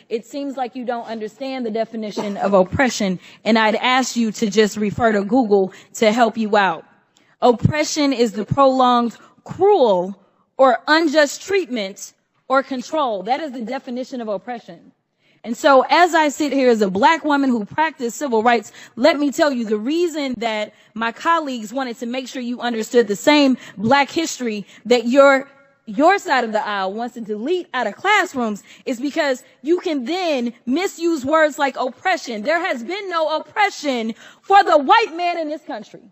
It seems like you don't understand the definition of oppression, and I'd ask you to just refer to Google to help you out. Oppression is the prolonged, cruel, or unjust treatment or control. That is the definition of oppression. And so as I sit here as a black woman who practiced civil rights, let me tell you the reason that my colleagues wanted to make sure you understood the same black history that your side of the aisle wants to delete out of classrooms is because you can then misuse words like oppression. There has been no oppression for the white man in this country.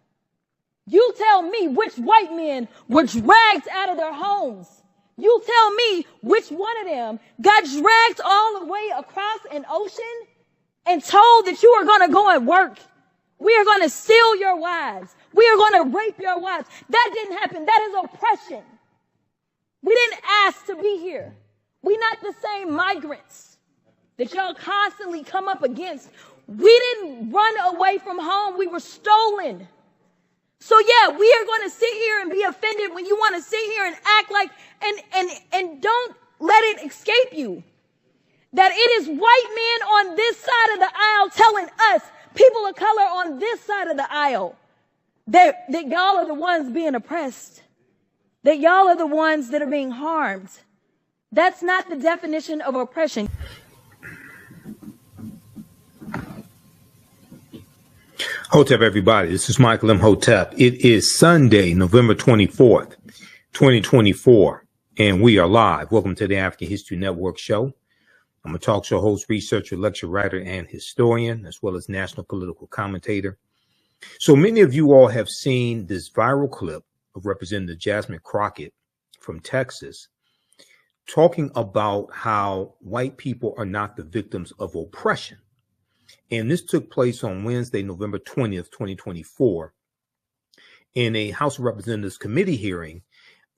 You tell me which white men were dragged out of their homes. You tell me which one of them got dragged all the way across an ocean and told that you are going to go and work. We are going to steal your wives. We are going to rape your wives. That didn't happen. That is oppression. We didn't ask to be here. We're not the same migrants that y'all constantly come up against. We didn't run away from home. We were stolen. So yeah, we are going to sit here and be offended when you want to sit here and act like, and don't let it escape you that it is white men on this side of the aisle telling us, people of color on this side of the aisle, that y'all are the ones being oppressed, that y'all are the ones that are being harmed. That's not the definition of oppression. Hotep, everybody. This is Michael Imhotep. It is Sunday, November 24th, 2024, and we are live. Welcome to the African History Network show. I'm a talk show host, researcher, lecture writer, and historian, as well as national political commentator. So many of you all have seen this viral clip of Representative Jasmine Crockett from Texas talking about how white people are not the victims of oppression. And this took place on Wednesday, November 20th, 2024, in a House of Representatives committee hearing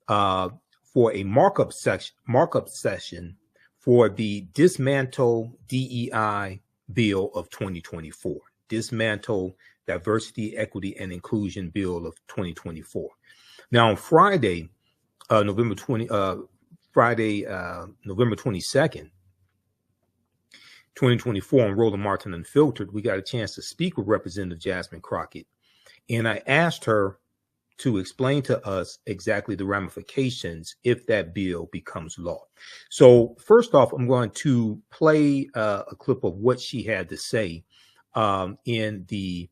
for a markup session for the Dismantle DEI bill of 2024, Dismantle Diversity, Equity, and Inclusion bill of 2024. Now, on Friday, November 22nd, 2024 on Roland Martin Unfiltered, we got a chance to speak with Representative Jasmine Crockett. And I asked her to explain to us exactly the ramifications if that bill becomes law. So first off, I'm going to play a clip of what she had to say in the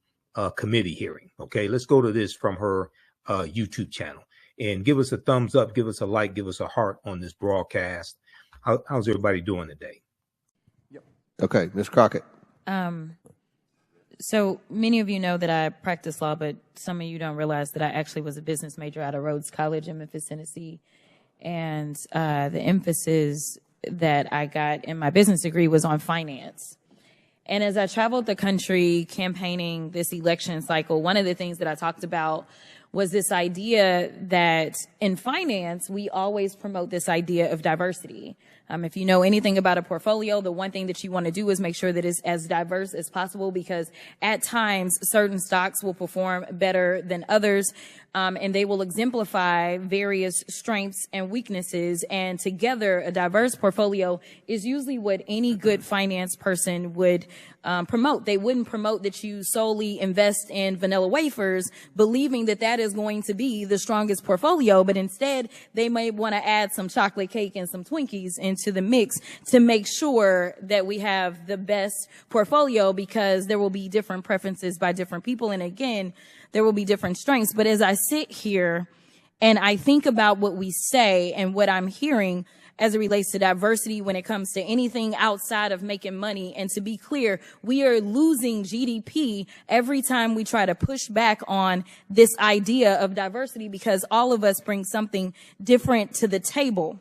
committee hearing. Okay, let's go to this from her YouTube channel. And give us a thumbs up, give us a like, give us a heart on this broadcast. How's everybody doing today? Okay, Ms. Crockett. So many of you know that I practice law, but some of you don't realize that I actually was a business major out of Rhodes College in Memphis, Tennessee. And the emphasis that I got in my business degree was on finance. And as I traveled the country campaigning this election cycle, one of the things that I talked about was this idea that in finance, we always promote this idea of diversity. If you know anything about a portfolio, the one thing that you want to do is make sure that it's as diverse as possible, because at times certain stocks will perform better than others, and they will exemplify various strengths and weaknesses. And together, a diverse portfolio is usually what any good finance person would promote. They wouldn't promote that you solely invest in vanilla wafers, believing that that is going to be the strongest portfolio, but instead they may want to add some chocolate cake and some Twinkies into the mix to make sure that we have the best portfolio, because there will be different preferences by different people. And again, there will be different strengths. But as I sit here and I think about what we say and what I'm hearing as it relates to diversity when it comes to anything outside of making money. And to be clear, we are losing GDP every time we try to push back on this idea of diversity, because all of us bring something different to the table.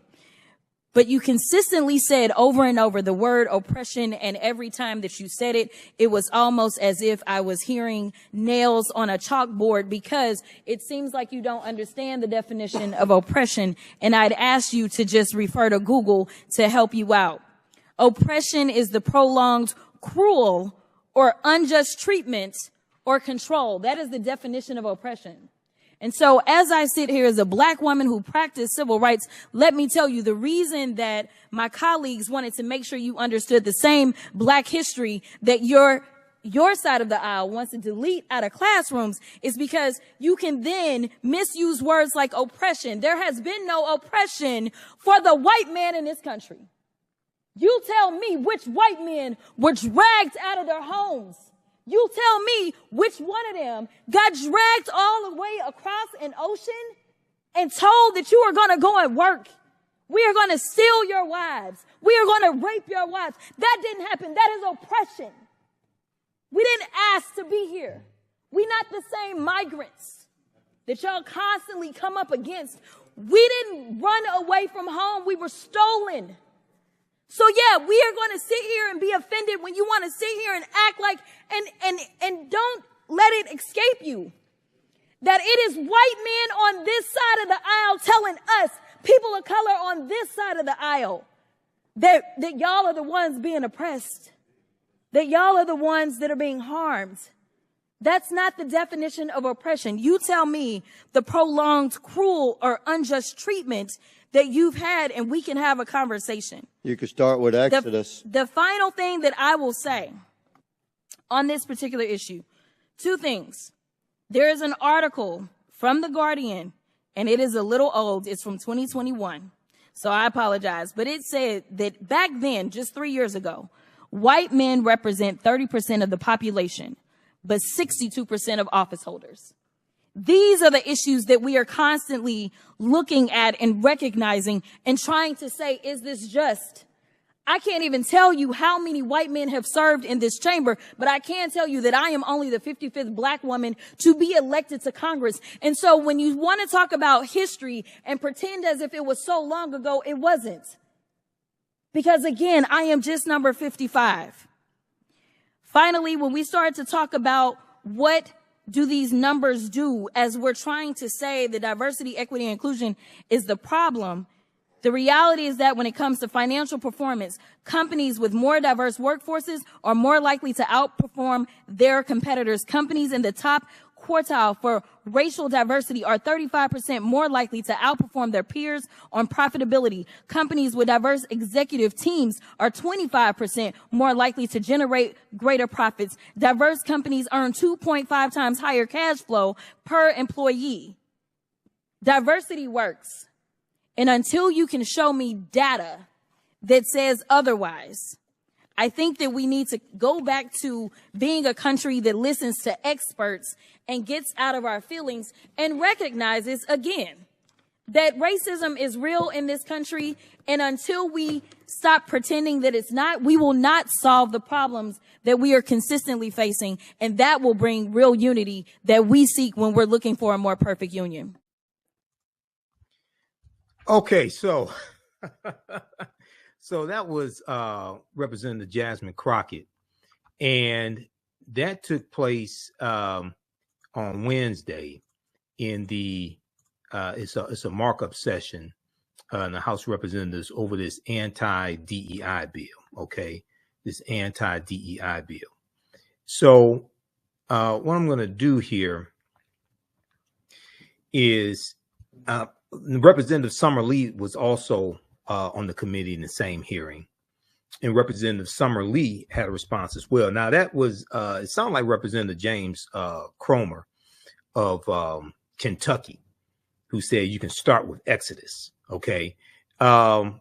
But you consistently said over and over the word oppression, and every time that you said it, it was almost as if I was hearing nails on a chalkboard, because it seems like you don't understand the definition of oppression, and I'd ask you to just refer to Google to help you out. Oppression is the prolonged, cruel, or unjust treatment or control. That is the definition of oppression. And so as I sit here as a black woman who practiced civil rights, let me tell you the reason that my colleagues wanted to make sure you understood the same black history that your side of the aisle wants to delete out of classrooms is because you can then misuse words like oppression. There has been no oppression for the white man in this country. You tell me which white men were dragged out of their homes. You tell me which one of them got dragged all the way across an ocean and told that you are going to go and work. We are going to steal your wives. We are going to rape your wives. That didn't happen. That is oppression. We didn't ask to be here. We're not the same migrants that y'all constantly come up against. We didn't run away from home. We were stolen. So yeah, we are going to sit here and be offended when you want to sit here and act like, and don't let it escape you that it is white men on this side of the aisle telling us, people of color on this side of the aisle, that y'all are the ones being oppressed, that y'all are the ones that are being harmed. That's not the definition of oppression. You tell me the prolonged, cruel, or unjust treatment that you've had, and we can have a conversation. You could start with Exodus. The final thing that I will say on this particular issue, two things. There is an article from The Guardian, and it is a little old. It's from 2021, so I apologize. But it said that back then, just 3 years ago, white men represent 30% of the population, but 62% of office holders. These are the issues that we are constantly looking at and recognizing and trying to say, is this just? I can't even tell you how many white men have served in this chamber, but I can tell you that I am only the 55th black woman to be elected to Congress. And so when you want to talk about history and pretend as if it was so long ago, it wasn't. Because again, I am just number 55. Finally, when we start to talk about what do these numbers do as we're trying to say that diversity, equity, and inclusion is the problem, the reality is that when it comes to financial performance, companies with more diverse workforces are more likely to outperform their competitors. Companies in the top quartile for racial diversity are 35% more likely to outperform their peers on profitability. Companies with diverse executive teams are 25% more likely to generate greater profits. Diverse companies earn 2.5 times higher cash flow per employee. Diversity works. And until you can show me data that says otherwise, I think that we need to go back to being a country that listens to experts and gets out of our feelings and recognizes, again, that racism is real in this country. And until we stop pretending that it's not, we will not solve the problems that we are consistently facing. And that will bring real unity that we seek when we're looking for a more perfect union. Okay, so so that was Representative Jasmine Crockett, and that took place on Wednesday in the it's a markup session in the House of Representatives over this anti-DEI bill. Okay, this anti-DEI bill. So what I'm going to do here is Representative Summer Lee was also on the committee in the same hearing, and Representative Summer Lee had a response as well. Now that was it sounded like Representative James Cromer of Kentucky, who said you can start with Exodus. Okay, I'll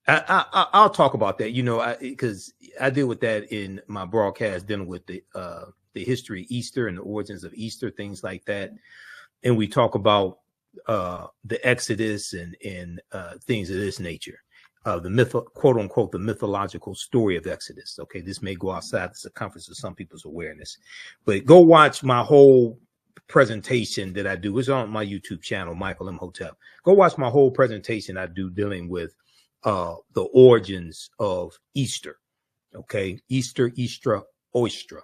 talk about that. You know, because I deal with that in my broadcast, dealing with the history of Easter and the origins of Easter, things like that, and we talk about the Exodus and things of this nature, the quote unquote, the mythological story of Exodus. Okay, this may go outside the circumference of some people's awareness, but go watch my whole presentation that I do. It's on my YouTube channel, Michael Imhotep. Go watch my whole presentation I do dealing with the origins of Easter. Okay, Easter, Easter, Oistra.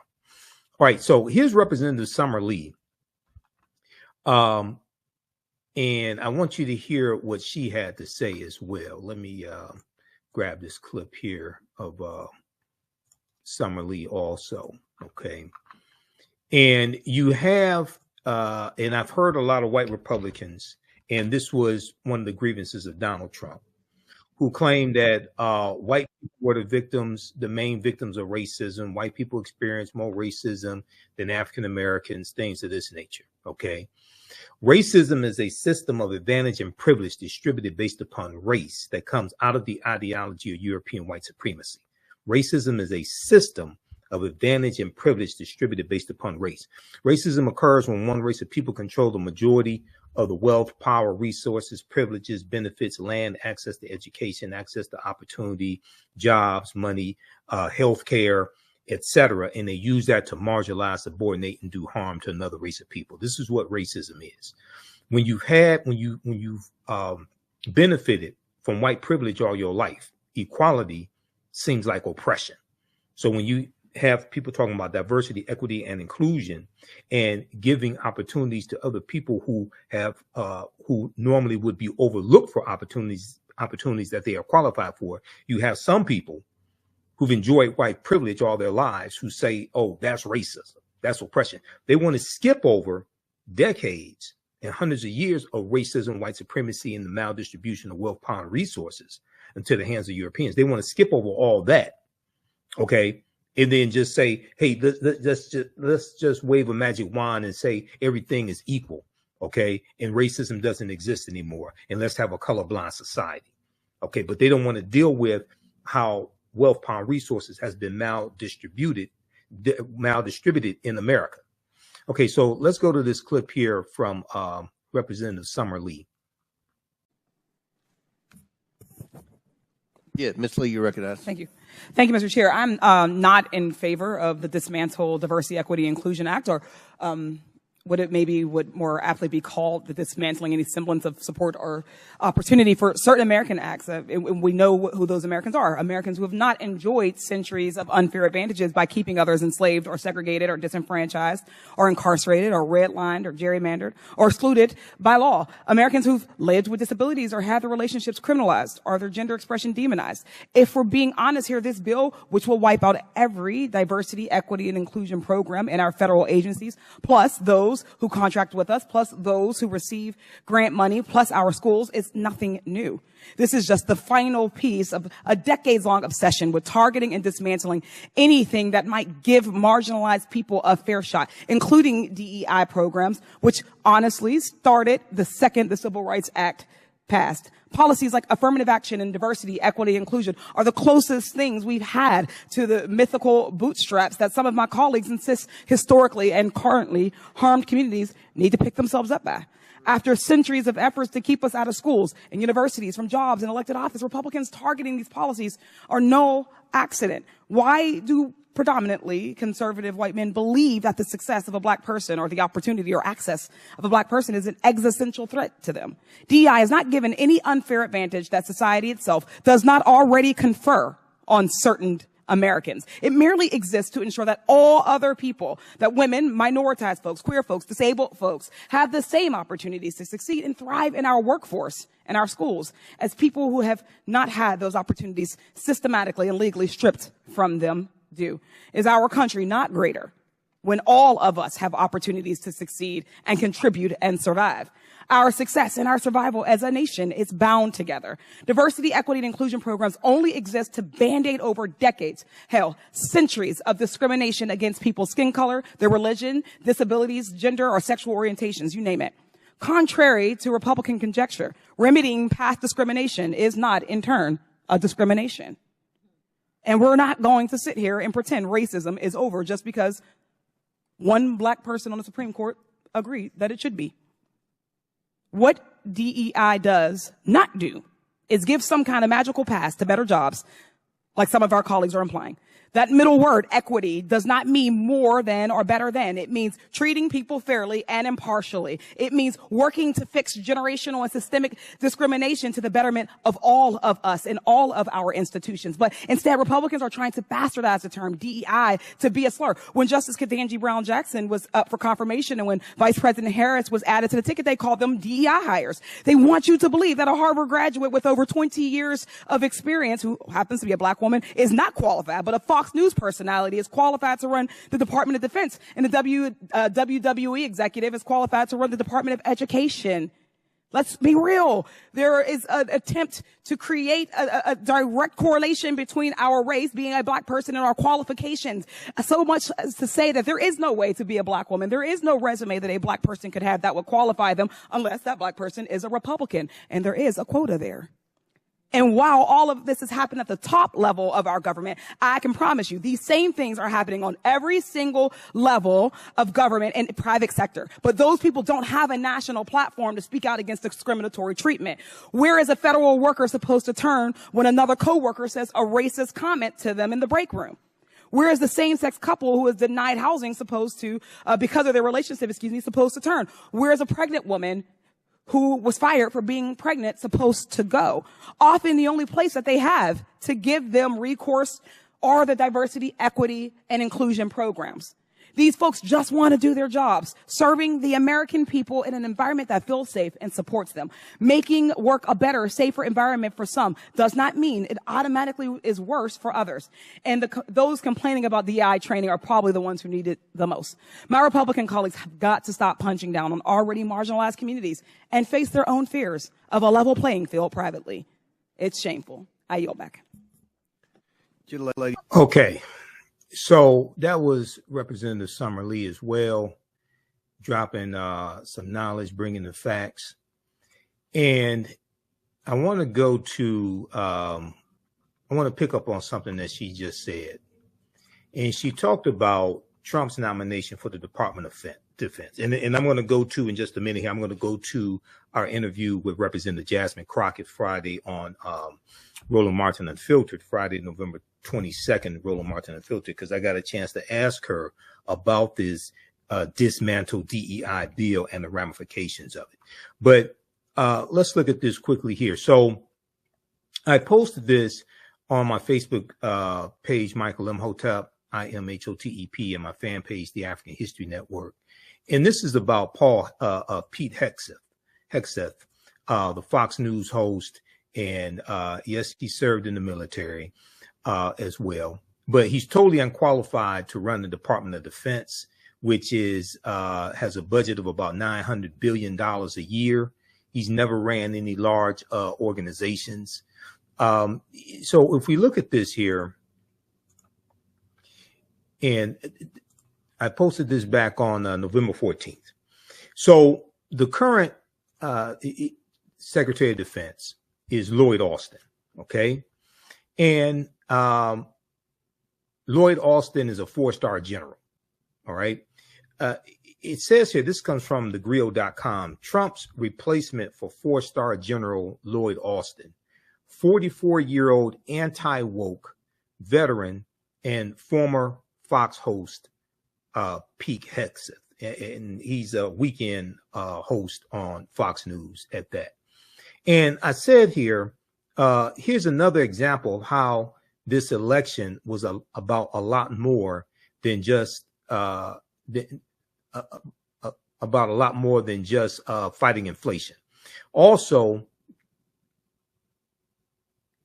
All right, so here's Representative Summer Lee. And I want you to hear what she had to say as well. Let me grab this clip here of Summer Lee also. Okay. And you have and I've heard a lot of white Republicans, and this was one of the grievances of Donald Trump, who claimed that white people were the main victims of racism. White people experience more racism than African Americans, things of this nature. Okay. Racism is a system of advantage and privilege distributed based upon race that comes out of the ideology of European white supremacy. Racism is a system of advantage and privilege distributed based upon race. Racism occurs when one race of people control the majority of the wealth, power, resources, privileges, benefits, land, access to education, access to opportunity, jobs, money, health care, etc. And they use that to marginalize, subordinate, and do harm to another race of people. This is what racism is. When you've benefited from white privilege all your life, equality seems like oppression. So when you have people talking about diversity, equity, and inclusion, and giving opportunities to other people who normally would be overlooked for opportunities that they are qualified for, you have some people who've enjoyed white privilege all their lives who say, oh, that's racism, that's oppression. They want to skip over decades and hundreds of years of racism, white supremacy, and the maldistribution of wealth, power, and resources into the hands of Europeans. They want to skip over all that, okay, and then just say, hey, let's just wave a magic wand and say everything is equal, okay, and racism doesn't exist anymore, and let's have a colorblind society, okay. But they don't want to deal with how wealth, power, resources has been maldistributed in America. Okay, so let's go to this clip here from Representative Summer Lee. Yeah, Ms. Lee, you're recognized. Thank you. Thank you, Mr. Chair. I'm not in favor of the Dismantle Diversity, Equity, Inclusion Act, or what it maybe would more aptly be called the dismantling any semblance of support or opportunity for certain American acts. We know who those Americans are. Americans who have not enjoyed centuries of unfair advantages by keeping others enslaved or segregated or disenfranchised or incarcerated or redlined or gerrymandered or excluded by law. Americans who've lived with disabilities or had their relationships criminalized or their gender expression demonized. If we're being honest here, this bill, which will wipe out every diversity, equity, and inclusion program in our federal agencies, plus those who contract with us, plus those who receive grant money, plus our schools, is nothing new. This is just the final piece of a decades-long obsession with targeting and dismantling anything that might give marginalized people a fair shot, including DEI programs, which honestly started the second the Civil Rights Act passed. Policies like affirmative action and diversity, equity, inclusion are the closest things we've had to the mythical bootstraps that some of my colleagues insist historically and currently harmed communities need to pick themselves up by. After centuries of efforts to keep us out of schools and universities, from jobs and elected office, Republicans targeting these policies are no accident. Why do predominantly conservative white men believe that the success of a black person or the opportunity or access of a black person is an existential threat to them? DEI is not given any unfair advantage that society itself does not already confer on certain Americans. It merely exists to ensure that all other people, that women, minoritized folks, queer folks, disabled folks, have the same opportunities to succeed and thrive in our workforce and our schools as people who have not had those opportunities systematically and legally stripped from them do. Is our country not greater when all of us have opportunities to succeed and contribute and survive? Our success and our survival as a nation is bound together. Diversity, equity, and inclusion programs only exist to band-aid over decades, hell, centuries of discrimination against people's skin color, their religion, disabilities, gender, or sexual orientations, you name it. Contrary to Republican conjecture, remedying past discrimination is not, in turn, a discrimination. And we're not going to sit here and pretend racism is over just because one black person on the Supreme Court agreed that it should be. What DEI does not do is give some kind of magical pass to better jobs, like some of our colleagues are implying. That middle word, equity, does not mean more than or better than. It means treating people fairly and impartially. It means working to fix generational and systemic discrimination to the betterment of all of us in all of our institutions. But instead, Republicans are trying to bastardize the term DEI to be a slur. When Justice Ketanji Brown Jackson was up for confirmation and when Vice President Harris was added to the ticket, they called them DEI hires. They want you to believe that a Harvard graduate with over 20 years of experience, who happens to be a black woman, is not qualified, but a Fox News personality is qualified to run the Department of Defense, and the WWE executive is qualified to run the Department of Education. Let's be real. There is an attempt to create a direct correlation between our race, being a black person, and our qualifications. So much as to say that there is no way to be a black woman. There is no resume that a black person could have that would qualify them unless that black person is a Republican. And there is a quota there. And while all of this has happened at the top level of our government, I can promise you these same things are happening on every single level of government and private sector. But those people don't have a national platform to speak out against discriminatory treatment. Where is a federal worker supposed to turn when another coworker says a racist comment to them in the break room? Where is the same-sex couple who is denied housing supposed to, because of their relationship, supposed to turn? Where is a pregnant woman who was fired for being pregnant supposed to go? Often the only place that they have to give them recourse are the diversity, equity, and inclusion programs. These folks just want to do their jobs, serving the American people in an environment that feels safe and supports them. Making work a better, safer environment for some does not mean it automatically is worse for others. And those complaining about DEI training are probably the ones who need it the most. My Republican colleagues have got to stop punching down on already marginalized communities and face their own fears of a level playing field privately. It's shameful. I yield back. Okay. So that was Representative Summer Lee as well, dropping some knowledge, bringing the facts. And I want to go to, I want to pick up on something that she just said. And she talked about Trump's nomination for the Department of Defense. And I'm going to go to, in just a minute here, I'm going to go to our interview with Representative Jasmine Crockett Friday on Roland Martin Unfiltered, Friday, November 22nd, Roland Martin Unfiltered, because I got a chance to ask her about this dismantle DEI bill and the ramifications of it. But let's look at this quickly here. So I posted this on my Facebook page, Michael Imhotep, IMHOTEP, and my fan page, the African History Network. And this is about Pete Hegseth, the Fox News host. And yes, he served in the military as well, but he's totally unqualified to run the Department of Defense, which is has a budget of about $900 billion a year. He's never ran any large organizations. So if we look at this here, and I posted this back on November 14th. So the current Secretary of Defense is Lloyd Austin, okay? And Lloyd Austin is a 4-star general, all right? It says here, this comes from thegrio.com, Trump's replacement for 4-star General Lloyd Austin, 44-year-old anti-woke veteran and former Fox host Pete Hegseth. And he's a weekend host on Fox News at that. And I said here, here's another example of how this election was about a lot more than just fighting inflation. Also,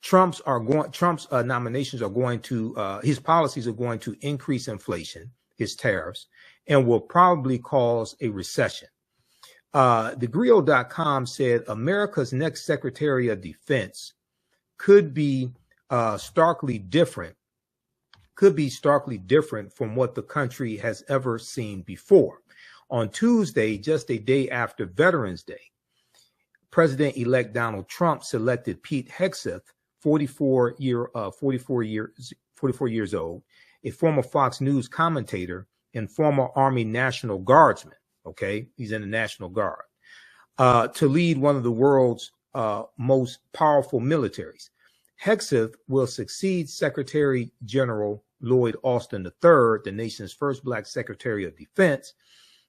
Trump's nominations are going to his policies are going to increase inflation, his tariffs, and will probably cause a recession. Thegrio.com said America's next Secretary of Defense could be starkly different from what the country has ever seen before. On Tuesday, just a day after Veterans Day, President-elect Donald Trump selected Pete Hegseth, 44 years old, a former Fox News commentator and former Army National Guardsman. Okay, he's in the National Guard, to lead one of the world's most powerful militaries. Hegseth will succeed Secretary General Lloyd Austin III, the nation's first Black Secretary of Defense,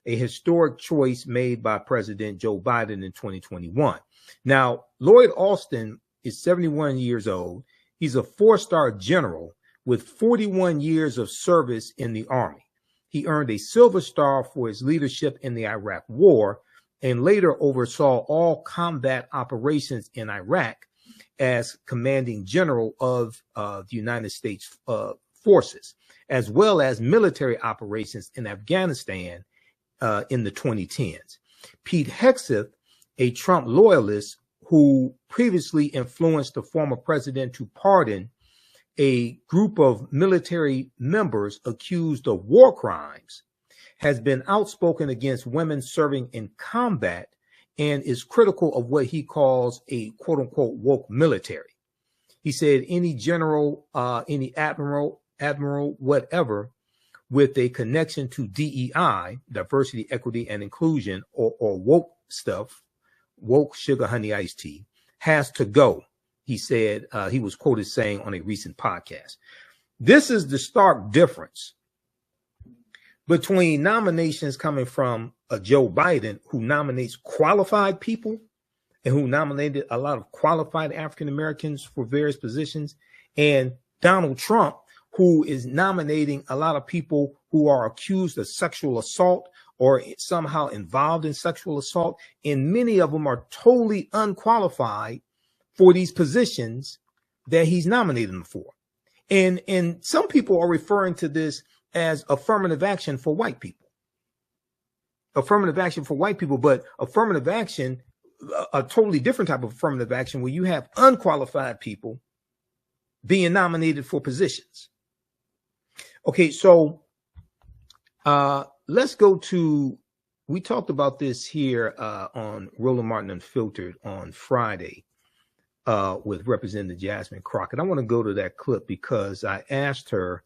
a historic choice made by President Joe Biden in 2021. Now, Lloyd Austin is 71 years old. He's a 4-star general with 41 years of service in the Army. He earned a Silver Star for his leadership in the Iraq War and later oversaw all combat operations in Iraq as commanding general of the United States forces, as well as military operations in Afghanistan in the 2010s. Pete Hegseth, a Trump loyalist who previously influenced the former president to pardon a group of military members accused of war crimes, has been outspoken against women serving in combat and is critical of what he calls a quote unquote woke military. He said any general, any admiral, whatever, with a connection to DEI, diversity, equity, and inclusion, or woke stuff, woke sugar honey iced tea, has to go. He said, he was quoted saying on a recent podcast. This is the stark difference between nominations coming from a Joe Biden, who nominates qualified people and who nominated a lot of qualified African Americans for various positions, and Donald Trump, who is nominating a lot of people who are accused of sexual assault or somehow involved in sexual assault. And many of them are totally unqualified for these positions that he's nominating them for. And some people are referring to this as affirmative action for white people. Affirmative action for white people, but affirmative action, a totally different type of affirmative action where you have unqualified people being nominated for positions. Okay, so let's go to, we talked about this here on Roland Martin Unfiltered on Friday with Representative Jasmine Crockett. I want to go to that clip because I asked her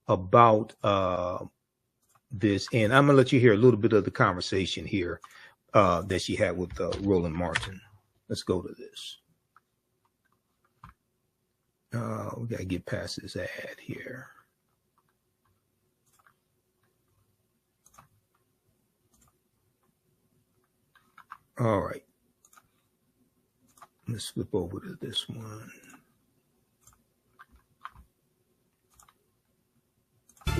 about this, and I'm going to let you hear a little bit of the conversation here that she had with Roland Martin. Let's go to this. We got to get past this ad here. All right. Let's flip over to this one. Oh,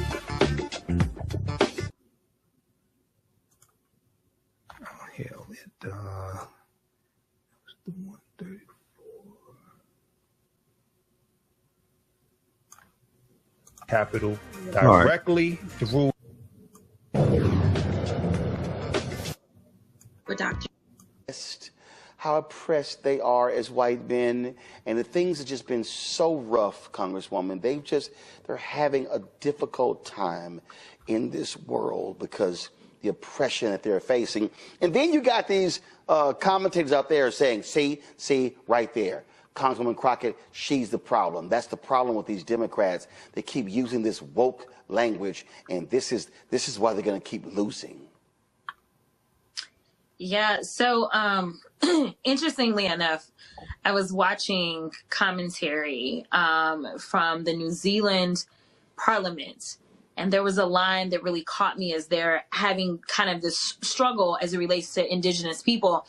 hell, it was the 134. Capital directly through. For Dr. How oppressed they are as white men, and the things have just been so rough, Congresswoman. They're having a difficult time in this world because the oppression that they're facing. And then you got these commentators out there saying, see, right there. Congresswoman Crockett, she's the problem. That's the problem with these Democrats. They keep using this woke language, and this is why they're going to keep losing. Yeah, so interestingly enough, I was watching commentary from the New Zealand Parliament, and there was a line that really caught me as they're having kind of this struggle as it relates to Indigenous people.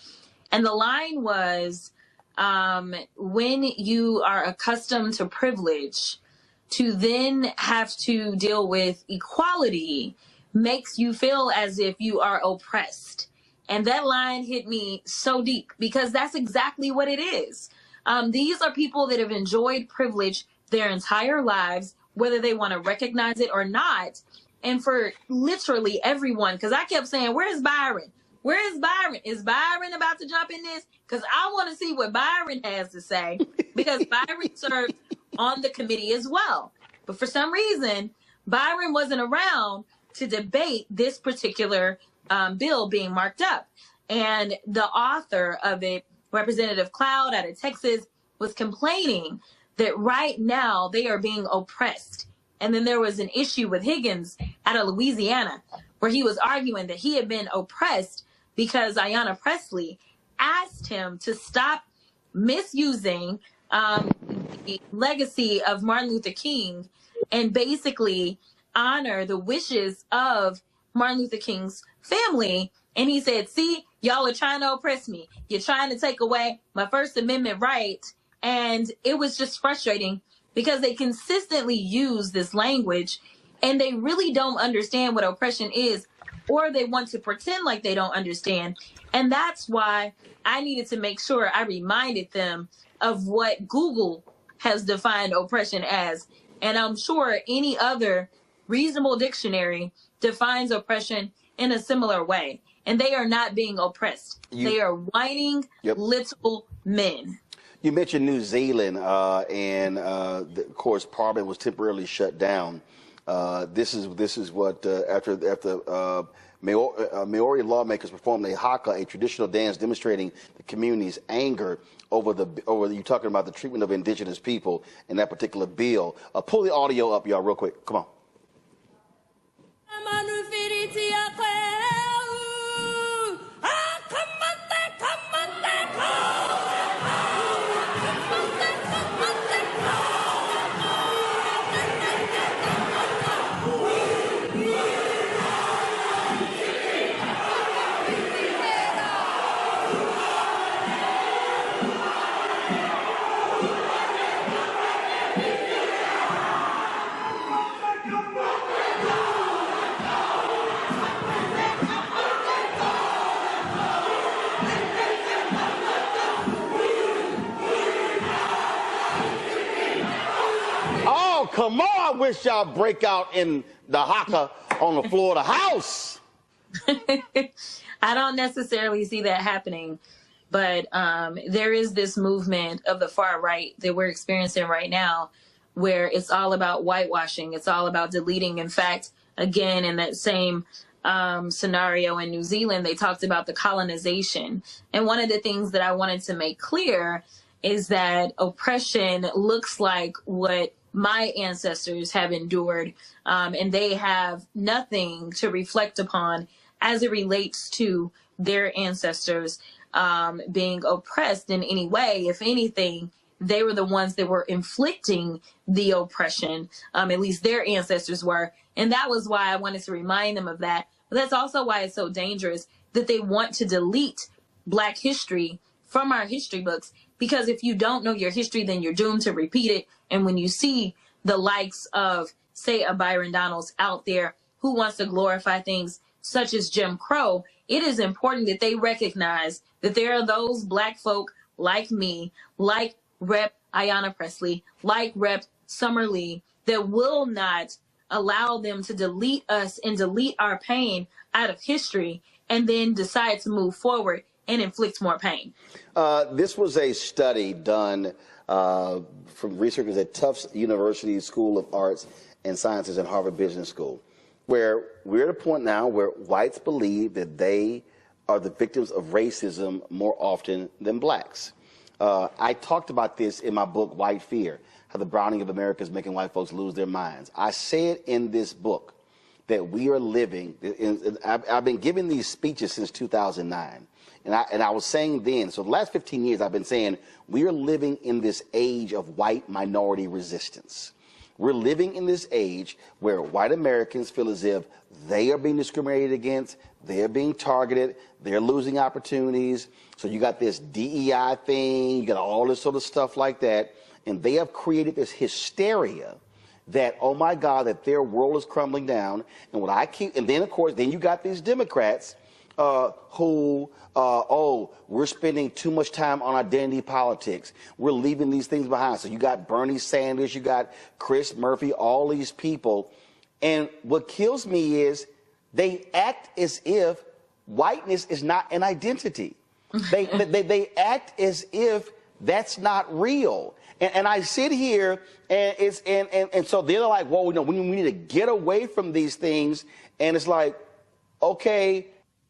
And the line was, when you are accustomed to privilege, to then have to deal with equality makes you feel as if you are oppressed. And that line hit me so deep because that's exactly what it is. These are people that have enjoyed privilege their entire lives, whether they want to recognize it or not. And for literally everyone, because I kept saying, where's Byron? Where is Byron? Is Byron about to jump in this? Because I want to see what Byron has to say, because Byron served on the committee as well. But for some reason, Byron wasn't around to debate this particular bill being marked up. And the author of it, Representative Cloud out of Texas, was complaining that right now they are being oppressed. And then there was an issue with Higgins out of Louisiana, where he was arguing that he had been oppressed because Ayanna Pressley asked him to stop misusing the legacy of Martin Luther King and basically honor the wishes of Martin Luther King's family. And he said, see, y'all are trying to oppress me. You're trying to take away my First Amendment right. And it was just frustrating because they consistently use this language and they really don't understand what oppression is, or they want to pretend like they don't understand. And that's why I needed to make sure I reminded them of what Google has defined oppression as. And I'm sure any other reasonable dictionary defines oppression in a similar way. And they are not being oppressed. They are whining little men. You mentioned New Zealand, and of course, Parliament was temporarily shut down. This is what after Maori lawmakers performed a haka, a traditional dance demonstrating the community's anger over you talking about the treatment of indigenous people in that particular bill. Pull the audio up, y'all, real quick. Come on. Come on, I wish y'all break out in the haka on the floor of the house. I don't necessarily see that happening, but there is this movement of the far right that we're experiencing right now where it's all about whitewashing. It's all about deleting. In fact, again, in that same scenario in New Zealand, they talked about the colonization. And one of the things that I wanted to make clear is that oppression looks like what my ancestors have endured, and they have nothing to reflect upon as it relates to their ancestors being oppressed in any way. If anything, they were the ones that were inflicting the oppression, at least their ancestors were. And that was why I wanted to remind them of that. But that's also why it's so dangerous that they want to delete Black history from our history books. Because if you don't know your history, then you're doomed to repeat it. And when you see the likes of, say, a Byron Donalds out there who wants to glorify things such as Jim Crow, it is important that they recognize that there are those Black folk like me, like Rep. Ayanna Pressley, like Rep. Summer Lee, that will not allow them to delete us and delete our pain out of history and then decide to move forward and inflict more pain. This was a study done from researchers at Tufts University School of Arts and Sciences and Harvard Business School, where we're at a point now where whites believe that they are the victims of racism more often than Blacks. I talked about this in my book, White Fear, how the browning of America is making white folks lose their minds. I said in this book that we are living, I've been giving these speeches since 2009. And I was saying then, so the last 15 years I've been saying, we are living in this age of white minority resistance. We're living in this age where white Americans feel as if they are being discriminated against, they're being targeted, they're losing opportunities. So you got this DEI thing, you got all this sort of stuff like that, and they have created this hysteria that, oh my God, that their world is crumbling down. And what I keep, and then of course, then you got these Democrats who, we're spending too much time on identity politics. We're leaving these things behind. So you got Bernie Sanders, you got Chris Murphy, all these people. And what kills me is they act as if whiteness is not an identity. They act as if that's not real. And I sit here and so they're like, well, we need to get away from these things. And it's like, okay.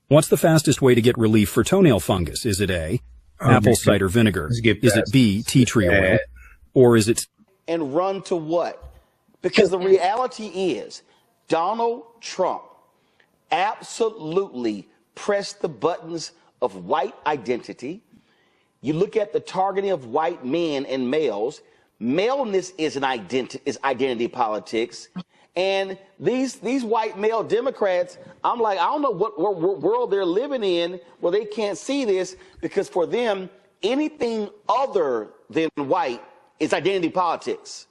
What's the fastest way to get relief for toenail fungus? Is it A, apple cider vinegar? Is it B, tea tree oil? Or is it... And run to what? Because the reality is Donald Trump absolutely pressed the buttons of white identity. You look at the targeting of white men and males. Maleness is identity politics. And these white male Democrats, I'm like, I don't know what world they're living in where they can't see this, because for them, anything other than white is identity politics.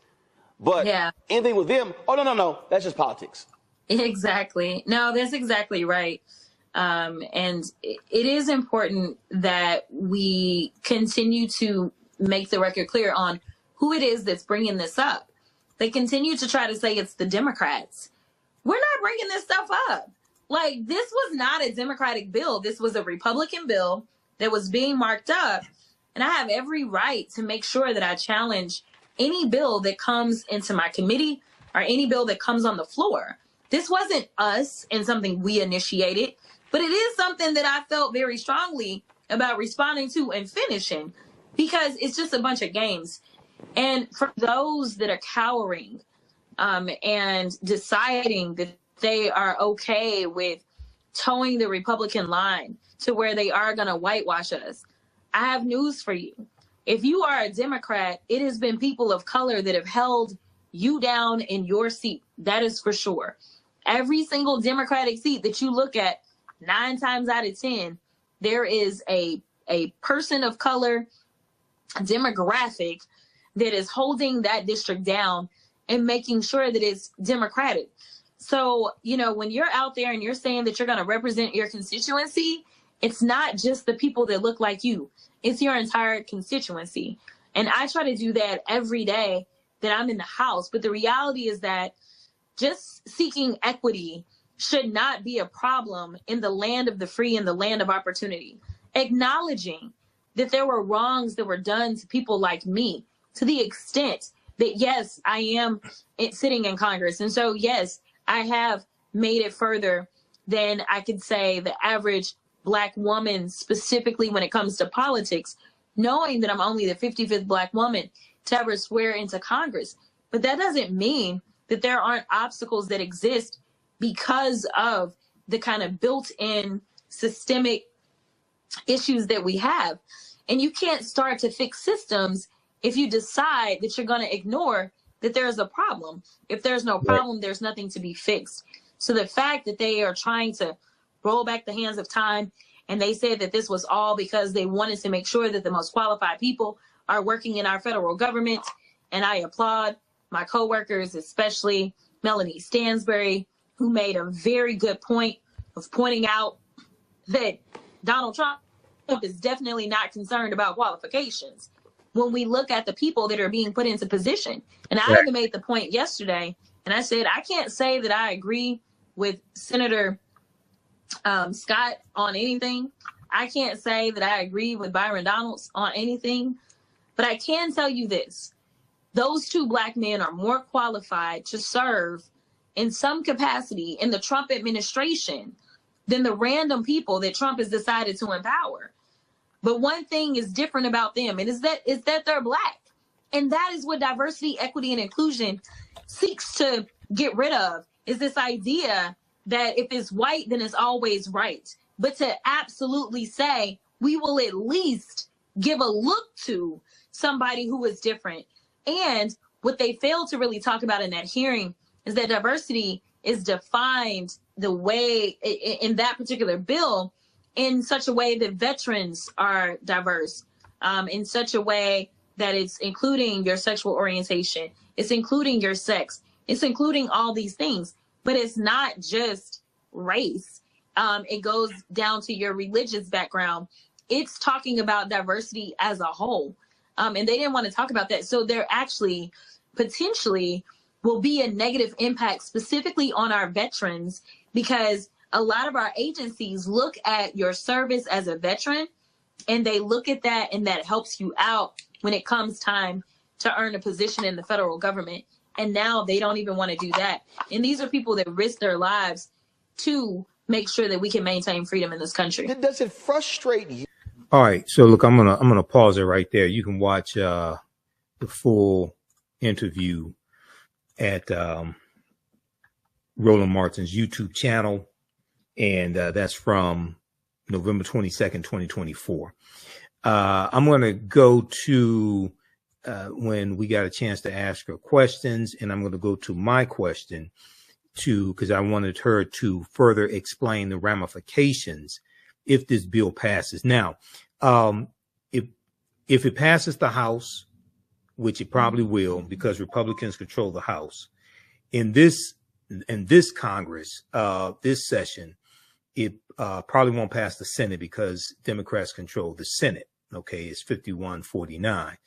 But anything with them, oh, no, that's just politics. Exactly. No, that's exactly right. And it is important that we continue to make the record clear on who it is that's bringing this up. they continue to try to say it's the Democrats. We're not bringing this stuff up. Like, this was not a Democratic bill. This was a Republican bill that was being marked up. And I have every right to make sure that I challenge any bill that comes into my committee or any bill that comes on the floor. This wasn't us and something we initiated, but it is something that I felt very strongly about responding to and finishing, because it's just a bunch of games. And for those that are cowering and deciding that they are okay with towing the Republican line to where they are going to whitewash us, I have news for you. If you are a Democrat, it has been people of color that have held you down in your seat. That is for sure. Every single Democratic seat that you look at, 9 times out of 10, there is a person of color demographic that is holding that district down and making sure that it's Democratic. So, you know, when you're out there and you're saying that you're going to represent your constituency, it's not just the people that look like you. It's your entire constituency. And I try to do that every day that I'm in the House. But the reality is that just seeking equity should not be a problem in the land of the free and the land of opportunity. Acknowledging that there were wrongs that were done to people like me, to the extent that, yes, I am sitting in Congress. And so, yes, I have made it further than I could say the average Black woman, specifically when it comes to politics, knowing that I'm only the 55th Black woman to ever swear into Congress. But that doesn't mean that there aren't obstacles that exist because of the kind of built-in systemic issues that we have. And you can't start to fix systems if you decide that you're going to ignore that there is a problem. If there's no problem, there's nothing to be fixed. So the fact that they are trying to roll back the hands of time, and they said that this was all because they wanted to make sure that the most qualified people are working in our federal government, and I applaud my coworkers, especially Melanie Stansbury, who made a very good point of pointing out that Donald Trump is definitely not concerned about qualifications when we look at the people that are being put into position. And I even made the point yesterday, and I said, I can't say that I agree with Senator Scott on anything. I can't say that I agree with Byron Donalds on anything, but I can tell you this. Those 2 Black men are more qualified to serve in some capacity in the Trump administration than the random people that Trump has decided to empower. But one thing is different about them, and is that they're Black. And that is what diversity, equity, and inclusion seeks to get rid of, is this idea that if it's white, then it's always right. But to absolutely say, we will at least give a look to somebody who is different. And what they failed to really talk about in that hearing is that diversity is defined the way in that particular bill in such a way that veterans are diverse, in such a way that it's including your sexual orientation, it's including your sex, it's including all these things. But it's not just race. It goes down to your religious background. It's talking about diversity as a whole. And they didn't want to talk about that. So there actually potentially will be a negative impact specifically on our veterans, because a lot of our agencies look at your service as a veteran, and they look at that, and that helps you out when it comes time to earn a position in the federal government. And now they don't even want to do that. And these are people that risk their lives to make sure that we can maintain freedom in this country. Does it frustrate you? All right. So look, I'm gonna pause it right there. You can watch the full interview at Roland Martin's YouTube channel, and that's from November 22nd, 2024. I'm gonna go to when we got a chance to ask her questions, and I'm going to go to my question because I wanted her to further explain the ramifications if this bill passes. Now, if it passes the House, which it probably will, because Republicans control the House, in this Congress, this session, it probably won't pass the Senate because Democrats control the Senate. Okay, it's 51-49.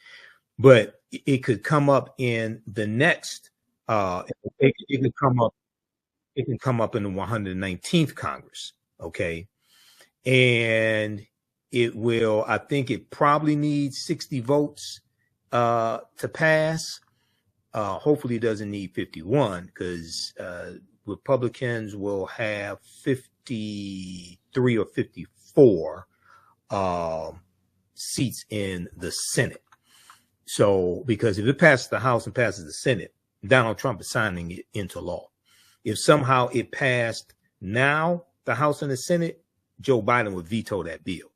But it could come up in the next It can come up. It can come up in the 119th Congress. Okay, and it will. I think it probably needs 60 votes to pass. Hopefully, it doesn't need 51 because Republicans will have 53 or 54 seats in the Senate. So, because if it passes the House and passes the Senate, Donald Trump is signing it into law. If somehow it passed now, the House and the Senate, Joe Biden would veto that bill.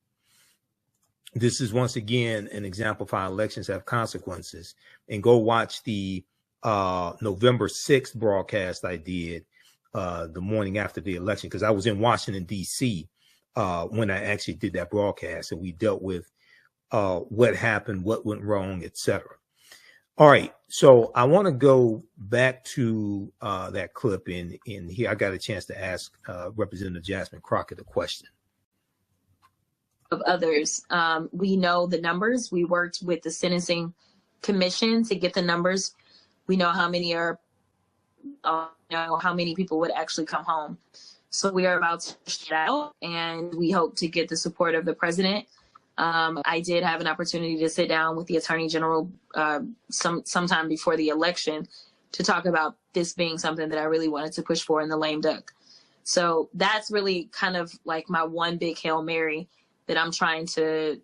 This is once again an example of how elections have consequences. And go watch the November 6th broadcast I did the morning after the election, because I was in Washington, D.C. When I actually did that broadcast, and we dealt with what happened, what went wrong, etc. All right, so I want to go back to that clip in here. I got a chance to ask Representative Jasmine Crockett a question. Of others, we know the numbers. We worked with the Sentencing Commission to get the numbers. We know how many are, know how many people would actually come home. So we are about to push it out, and we hope to get the support of the president. I did have an opportunity to sit down with the Attorney General sometime before the election to talk about this being something that I really wanted to push for in the lame duck. So that's really kind of like my one big Hail Mary that I'm trying to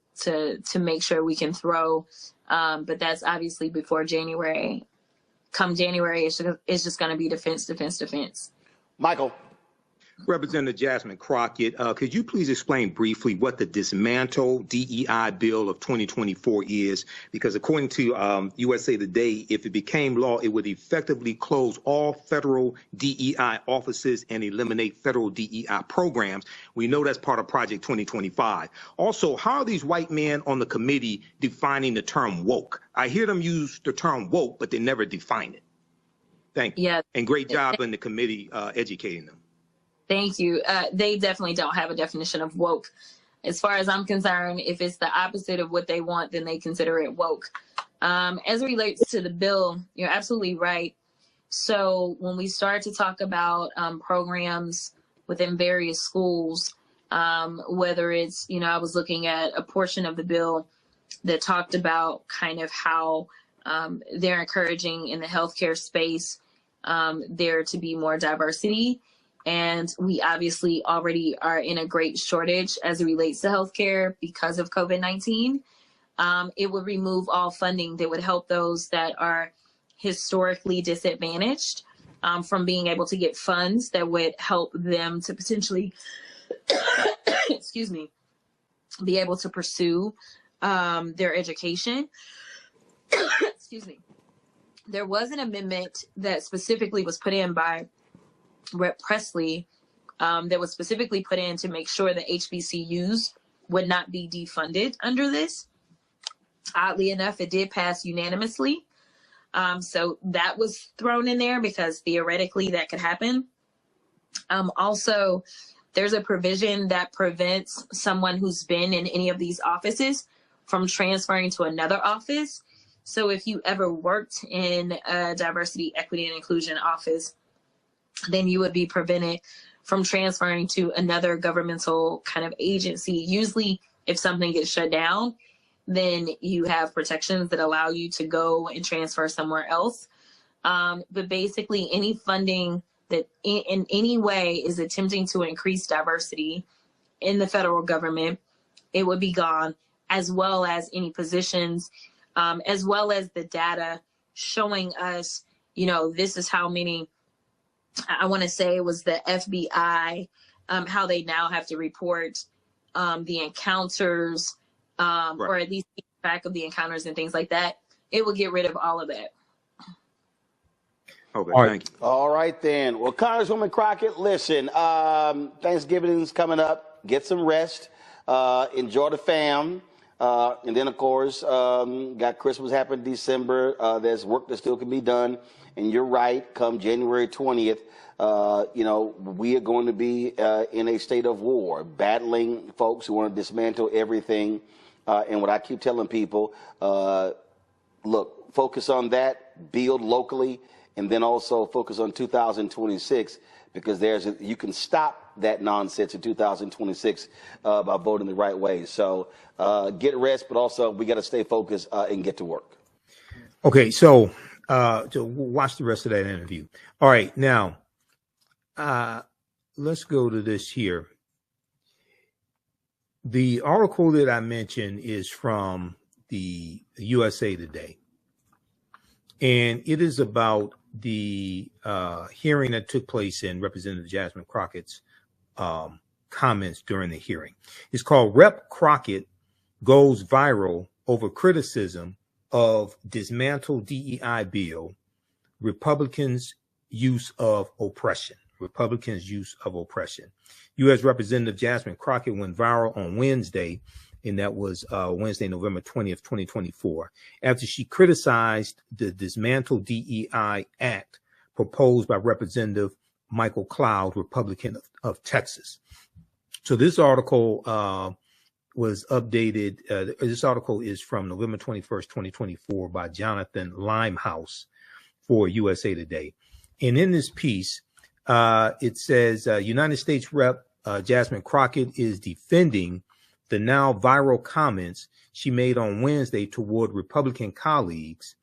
make sure we can throw. But that's obviously before January. Come January, it's just going to be defense, defense, defense. Michael. Representative Jasmine Crockett, could you please explain briefly what the Dismantle DEI bill of 2024 is? Because according to USA Today, if it became law, it would effectively close all federal DEI offices and eliminate federal DEI programs. We know that's part of Project 2025. Also, how are these white men on the committee defining the term woke? I hear them use the term woke, but they never define it. Thank you. Yeah. And great job in the committee educating them. Thank you. They definitely don't have a definition of woke. As far as I'm concerned, if it's the opposite of what they want, then they consider it woke. As it relates to the bill, you're absolutely right. So when we start to talk about programs within various schools, whether it's, I was looking at a portion of the bill that talked about kind of how they're encouraging in the healthcare space there to be more diversity. And we obviously already are in a great shortage as it relates to healthcare because of COVID-19. It would remove all funding that would help those that are historically disadvantaged from being able to get funds that would help them to potentially, excuse me, be able to pursue their education. Excuse me. There was an amendment that specifically was put in by Rep. Presley that was specifically put in to make sure that HBCUs would not be defunded under this. Oddly enough, it did pass unanimously. So that was thrown in there because theoretically that could happen. Also, there's a provision that prevents someone who's been in any of these offices from transferring to another office. So if you ever worked in a diversity, equity, and inclusion office, then you would be prevented from transferring to another governmental kind of agency. Usually, if something gets shut down, then you have protections that allow you to go and transfer somewhere else. But basically, any funding that in any way is attempting to increase diversity in the federal government, it would be gone, as well as any positions, as well as the data showing us, this is how many. I want to say it was the FBI, how they now have to report the encounters, or at least keep track of the encounters and things like that. It will get rid of all of that. Okay, thank you. All right, then. Well, Congresswoman Crockett, listen, Thanksgiving's coming up. Get some rest. Enjoy the fam. And then, of course, got Christmas happening December. There's work that still can be done. And you're right, come January 20th, we are going to be in a state of war, battling folks who want to dismantle everything. And what I keep telling people, look, focus on that, build locally, and then also focus on 2026, because you can stop that nonsense in 2026 by voting the right way. So get rest, but also we got to stay focused and get to work. Okay, so watch the rest of that interview. All right, now let's go to this here. The article that I mentioned is from the USA Today, and it is about the hearing that took place in Representative Jasmine Crockett's comments during the hearing. It's called Rep. Crockett Goes Viral Over Criticism of Dismantle DEI Bill, Republicans' Use of Oppression. Republicans' use of oppression. U.S. Representative Jasmine Crockett went viral on Wednesday, and that was Wednesday, November 20th, 2024, after she criticized the Dismantle DEI Act proposed by Representative Michael Cloud, Republican of Texas. So this article was updated. This article is from November 21st, 2024 by Jonathan Limehouse for USA Today. And in this piece, it says United States Rep. Jasmine Crockett is defending the now viral comments she made on Wednesday toward Republican colleagues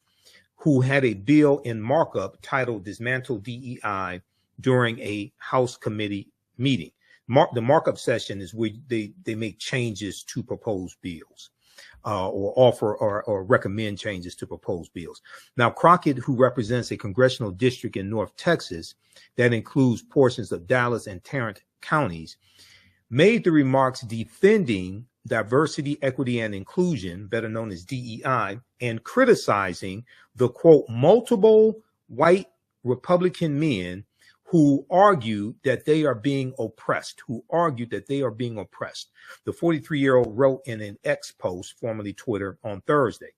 who had a bill in markup titled Dismantle DEI during a House committee meeting. The markup session is where they make changes to proposed bills or offer or recommend changes to proposed bills. Now, Crockett, who represents a congressional district in North Texas that includes portions of Dallas and Tarrant counties, made the remarks defending diversity, equity, and inclusion, better known as DEI, and criticizing the, quote, multiple white Republican men who argue that they are being oppressed, The 43-year-old wrote in an X post, formerly Twitter, on Thursday.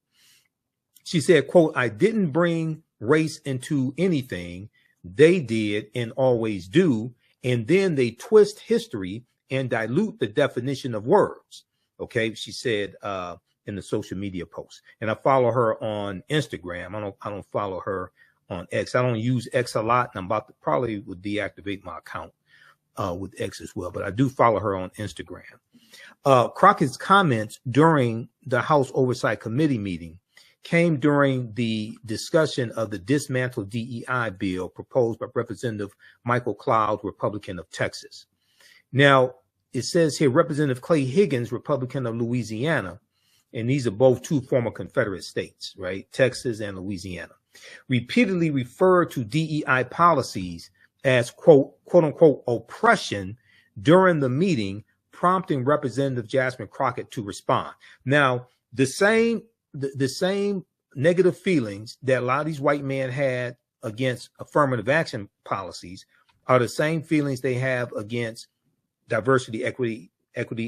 She said, quote, I didn't bring race into anything. They did and always do. And then they twist history and dilute the definition of words. Okay, she said in the social media post. And I follow her on Instagram. I don't follow her on X. I don't use X a lot, and I'm about to probably would deactivate my account with X as well. But I do follow her on Instagram. Crockett's comments during the House Oversight Committee meeting came during the discussion of the Dismantle DEI bill proposed by Representative Michael Cloud, Republican of Texas. Now, it says here Representative Clay Higgins, Republican of Louisiana, and these are both two former Confederate states, right? Texas and Louisiana, repeatedly referred to DEI policies as, quote unquote, oppression during the meeting, prompting Representative Jasmine Crockett to respond. Now, the same negative feelings that a lot of these white men had against affirmative action policies are the same feelings they have against diversity, equity,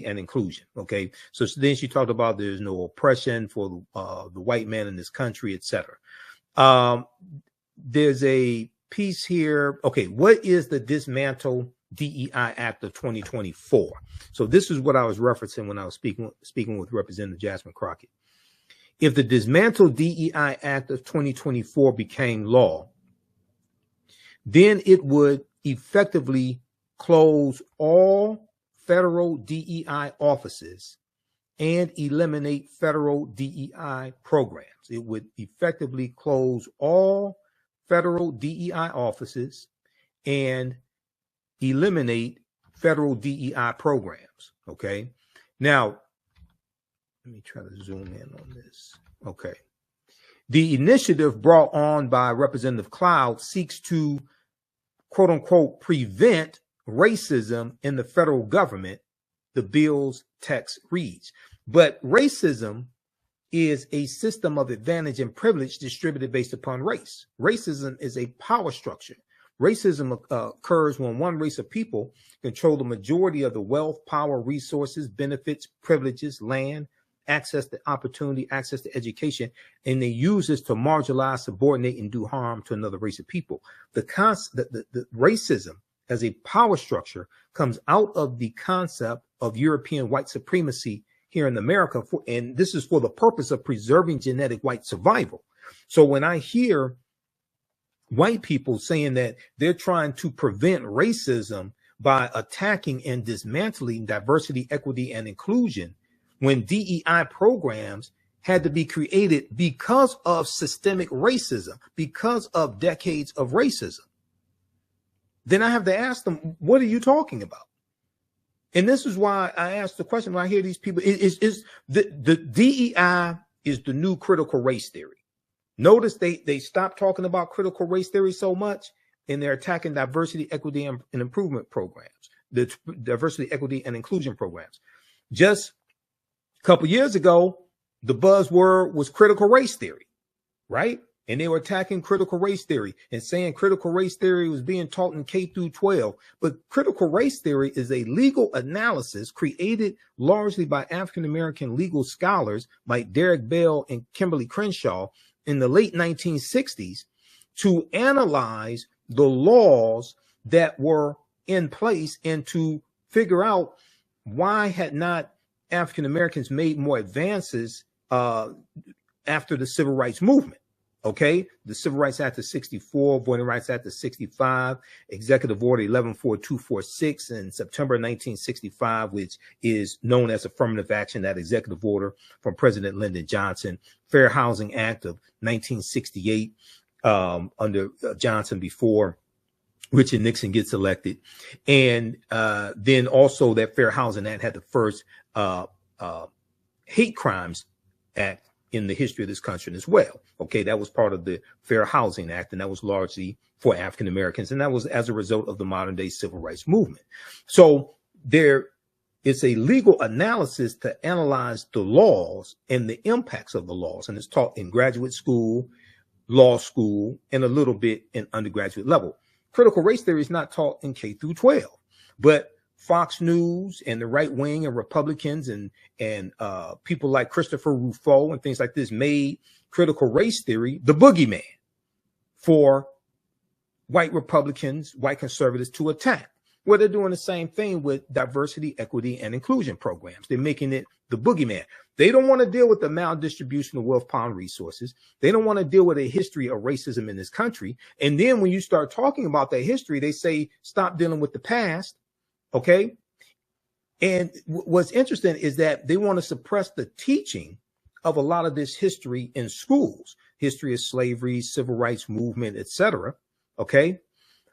and inclusion. Okay. So then she talked about there's no oppression for the white man in this country, etc. There's a piece here. Okay. What is the Dismantle DEI Act of 2024? So this is what I was referencing when I was speaking with Representative Jasmine Crockett. If the Dismantle DEI Act of 2024 became law, then it would effectively close all federal DEI offices and eliminate federal DEI programs. It would effectively close all federal DEI offices and eliminate federal DEI programs. Okay. Now, let me try to zoom in on this. Okay. The initiative brought on by Representative Cloud seeks to, quote unquote, prevent racism in the federal government, the bill's text reads. But racism is a system of advantage and privilege distributed based upon race. Racism is a power structure. Racism occurs when one race of people control the majority of the wealth, power, resources, benefits, privileges, land, access to opportunity, access to education, and they use this to marginalize, subordinate, and do harm to another race of people. The racism as a power structure comes out of the concept of European white supremacy here in America, and this is for the purpose of preserving genetic white survival. So when I hear white people saying that they're trying to prevent racism by attacking and dismantling diversity, equity, and inclusion, when DEI programs had to be created because of systemic racism, because of decades of racism. Then I have to ask them, what are you talking about? And this is why I asked the question when I hear these people, the DEI is the new critical race theory. Notice they stopped talking about critical race theory so much, and they're attacking diversity, equity, and improvement programs, the diversity, equity, and inclusion programs. Just a couple years ago, the buzzword was critical race theory, right? And they were attacking critical race theory and saying critical race theory was being taught in K through 12. But critical race theory is a legal analysis created largely by African-American legal scholars like Derek Bell and Kimberly Crenshaw in the late 1960s to analyze the laws that were in place and to figure out why had not African Americans made more advances after the Civil Rights Movement. Okay, the Civil Rights Act of 64, Voting Rights Act of 65, Executive Order 114246 in September 1965, which is known as Affirmative Action, that executive order from President Lyndon Johnson, Fair Housing Act of 1968 under Johnson before Richard Nixon gets elected. And then also that Fair Housing Act had the first hate crimes act in the history of this country as well. Okay, that was part of the Fair Housing Act, and that was largely for African Americans, and that was as a result of the modern day civil rights movement. So there is a legal analysis to analyze the laws and the impacts of the laws, and it's taught in graduate school, law school, and a little bit in undergraduate level. Critical race theory is not taught in K through 12, but Fox News and the right wing and Republicans and people like Christopher Rufo and things like this made critical race theory the boogeyman for white Republicans, white conservatives to attack. Well, they're doing the same thing with diversity, equity, and inclusion programs. They're making it the boogeyman. They don't want to deal with the maldistribution of wealth, power, and resources. They don't want to deal with a history of racism in this country. And then when you start talking about that history, they say, stop dealing with the past. Okay. And what's interesting is that they want to suppress the teaching of a lot of this history in schools, history of slavery, civil rights movement, etc. Okay.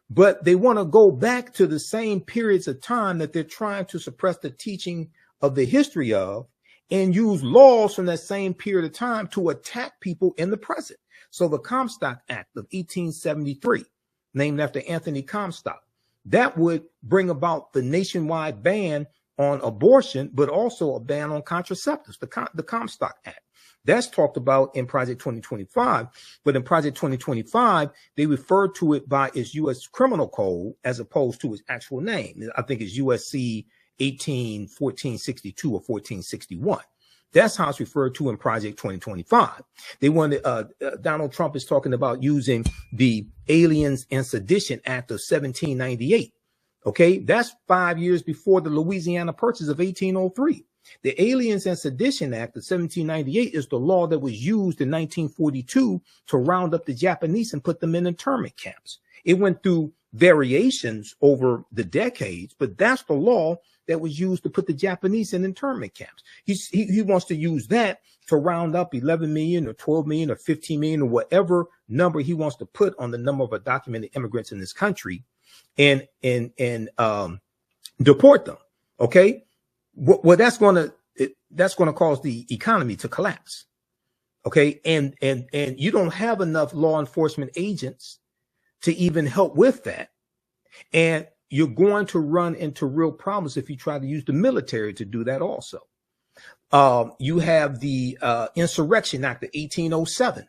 But they want to go back to the same periods of time that they're trying to suppress the teaching of the history of and use laws from that same period of time to attack people in the present. So the Comstock Act of 1873, named after Anthony Comstock, that would bring about the nationwide ban on abortion, but also a ban on contraceptives, the Comstock Act. That's talked about in Project 2025, but in Project 2025, they refer to it by its U.S. criminal code as opposed to its actual name. I think it's USC 1462 or 1461. That's how it's referred to in Project 2025. They wanted, Donald Trump is talking about using the Aliens and Sedition Act of 1798. Okay, that's 5 years before the Louisiana Purchase of 1803. The Aliens and Sedition Act of 1798 is the law that was used in 1942 to round up the Japanese and put them in internment camps. It went through variations over the decades, but that's the law that was used to put the Japanese in internment camps. He wants to use that to round up 11 million or 12 million or 15 million or whatever number he wants to put on the number of undocumented immigrants in this country and deport them. Okay. Well, that's going to cause the economy to collapse. Okay. And you don't have enough law enforcement agents to even help with that. And you're going to run into real problems if you try to use the military to do that also. You have the Insurrection Act of 1807.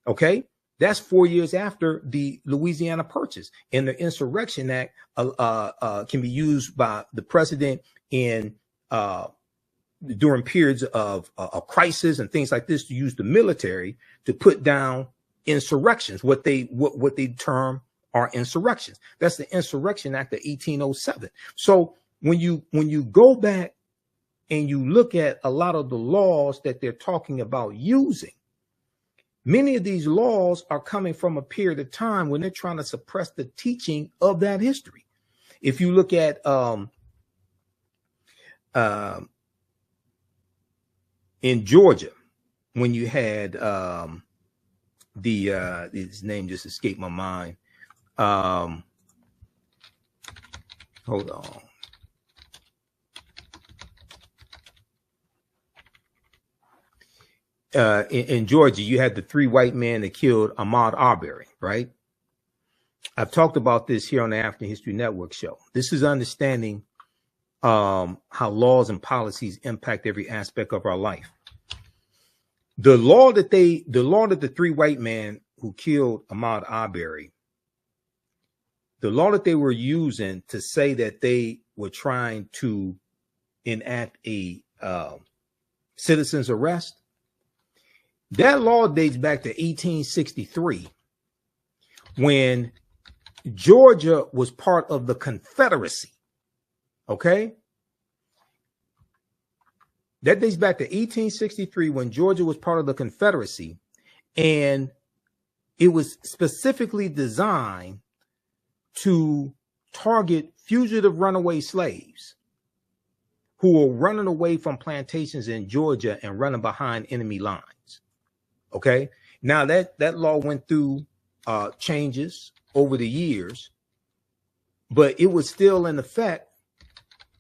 Okay. That's 4 years after the Louisiana Purchase. And the Insurrection Act can be used by the president in during periods of a crisis and things like this to use the military to put down insurrections, what they term are insurrections. That's the Insurrection Act of 1807. So when you go back and you look at a lot of the laws that they're talking about using, Many of these laws are coming from a period of time when they're trying to suppress the teaching of that history. If you look at in Georgia, when you had his name just escaped my mind. Hold on. In Georgia, you had the 3 white men that killed Ahmaud Arbery, right? I've talked about this here on the African History Network show. This is understanding how laws and policies impact every aspect of our life. The law that the 3 white men who killed Ahmaud Arbery, the law that they were using to say that they were trying to enact a citizen's arrest, that law dates back to 1863, when Georgia was part of the Confederacy. Okay? That dates back to 1863, when Georgia was part of the Confederacy, and it was specifically designed to target fugitive runaway slaves who were running away from plantations in Georgia and running behind enemy lines. Okay? Now that law went through changes over the years, but it was still in effect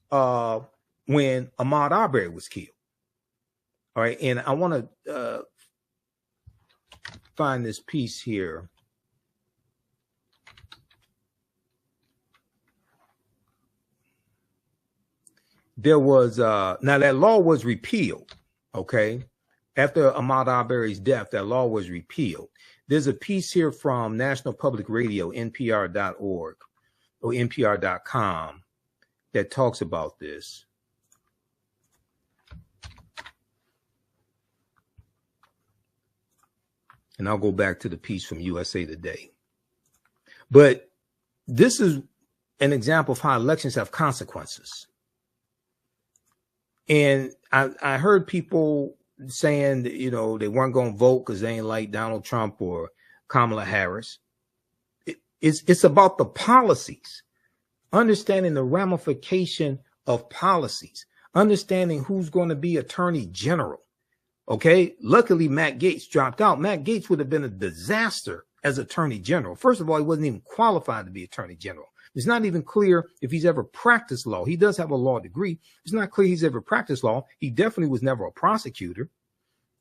when Ahmaud Arbery was killed. All right, and I want to find this piece here. There was now that law was repealed. Okay, after Ahmaud Arbery's death, that law was repealed. There's a piece here from National Public Radio, NPR.org or NPR.com, that talks about this. And I'll go back to the piece from USA Today. But this is an example of how elections have consequences. And I heard people saying that, you know, they weren't going to vote because they ain't like Donald Trump or Kamala Harris. It's about the policies, understanding the ramification of policies, understanding who's going to be attorney general. Okay. Luckily, Matt Gaetz dropped out. Matt Gaetz would have been a disaster as attorney general. First of all, he wasn't even qualified to be attorney general. It's not even clear if he's ever practiced law. He does have a law degree. It's not clear he's ever practiced law. He definitely was never a prosecutor.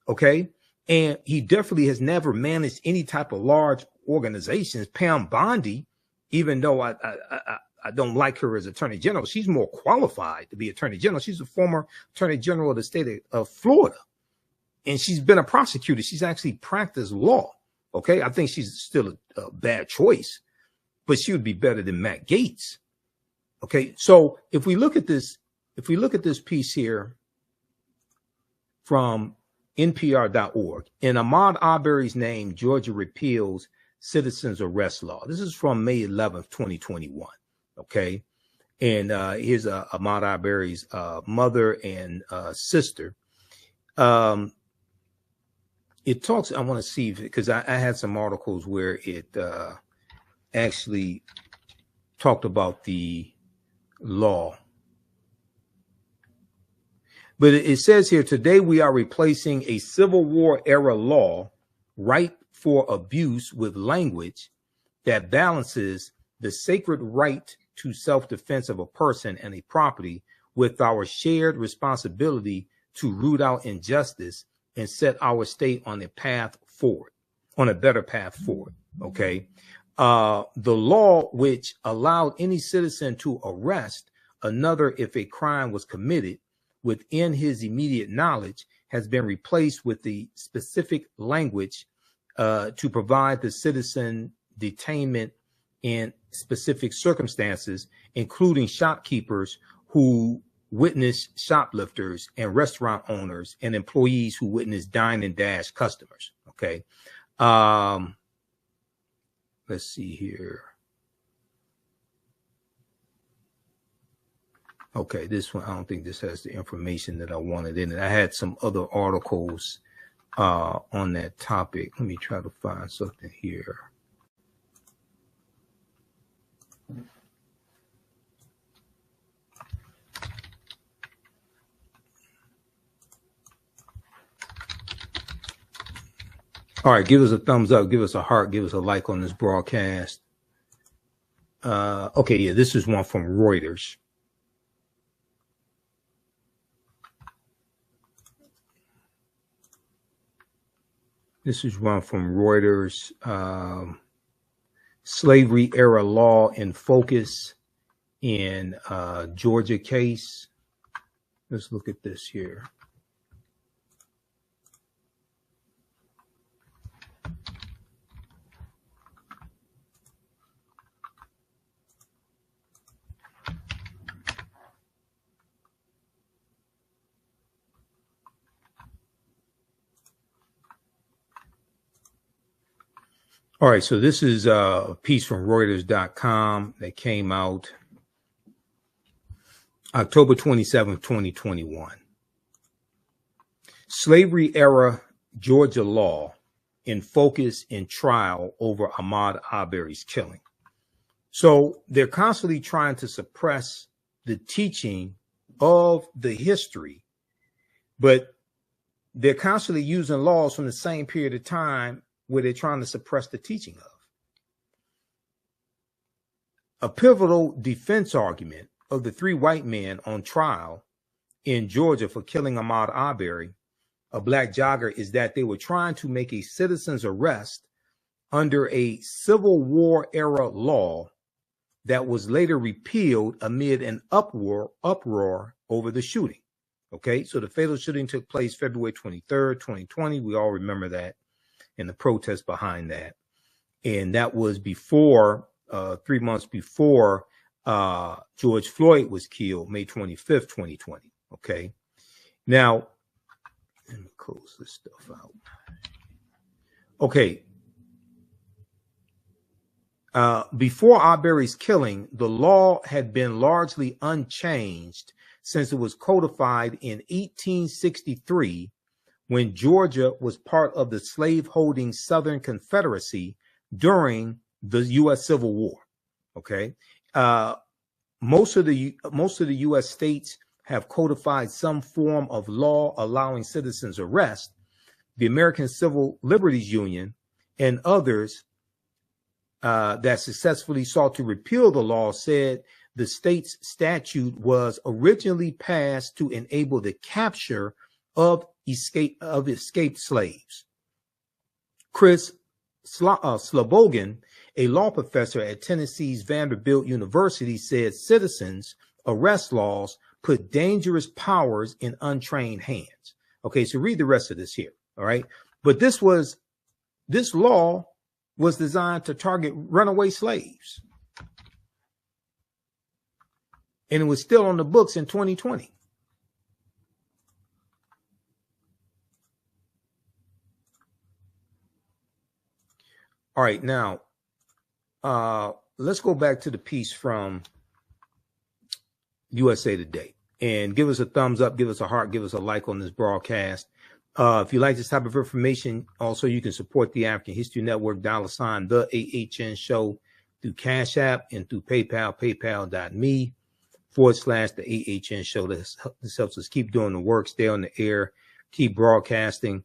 Okay. And he definitely has never managed any type of large organizations. Pam Bondi, even though I don't like her as attorney general, she's more qualified to be attorney general. She's a former attorney general of the state of Florida. And she's been a prosecutor. She's actually practiced law. Okay. I think she's still a bad choice, but she would be better than Matt Gaetz. Okay. So if we look at this piece here from NPR.org, in Ahmaud Arbery's name, Georgia repeals citizens arrest law. This is from May 11th, 2021. Okay. And here's Ahmaud Arbery's mother and sister. It talks, I want to see, because I had some articles where it actually talked about the law. But it says here, today we are replacing a Civil War era law, right for abuse, with language that balances the sacred right to self-defense of a person and a property with our shared responsibility to root out injustice and set our state on a path forward, on a better path forward. Okay. The law which allowed any citizen to arrest another if a crime was committed within his immediate knowledge has been replaced with the specific language to provide the citizen detainment in specific circumstances, including shopkeepers who witness shoplifters and restaurant owners and employees who witness dine and dash customers. Okay. Let's see here. Okay. This one, I don't think this has the information that I wanted in it. I had some other articles on that topic. Let me try to find something here. All right, give us a thumbs up, give us a heart, give us a like on this broadcast. Okay, yeah, this is one from Reuters. This is one from Reuters. Slavery era law in focus in Georgia case. Let's look at this here. All right, so this is a piece from Reuters.com that came out October 27, 2021. Slavery era Georgia law in focus in trial over Ahmaud Arbery's killing. So they're constantly trying to suppress the teaching of the history, but they're constantly using laws from the same period of time where they're trying to suppress the teaching of. A pivotal defense argument of the three white men on trial in Georgia for killing Ahmaud Arbery, a black jogger, is that they were trying to make a citizen's arrest under a Civil War era law that was later repealed amid an uproar over the shooting. Okay, so the fatal shooting took place February 23rd, 2020. We all remember that, and the protest behind that. And that was before, 3 months before George Floyd was killed, May 25th, 2020. Okay. Now, let me close this stuff out. Okay. Before Arbery's killing, the law had been largely unchanged since it was codified in 1863 when Georgia was part of the slave-holding Southern Confederacy during the U.S. Civil War. Okay, most of the U.S. states have codified some form of law allowing citizens arrest. The American Civil Liberties Union and others that successfully sought to repeal the law said the state's statute was originally passed to enable the capture of escaped slaves. Chris Slobogan, a law professor at Tennessee's Vanderbilt University, said citizens arrest laws put dangerous powers in untrained hands. Okay, so read the rest of this here. All right, but this law was designed to target runaway slaves, and it was still on the books in 2020. All right, now let's go back to the piece from USA Today and give us a thumbs up, give us a heart, give us a like on this broadcast. If you like this type of information, also you can support the African History Network, $ the AHN show through Cash App and through PayPal, paypal.me/the AHN show. This helps us keep doing the work, stay on the air, keep broadcasting.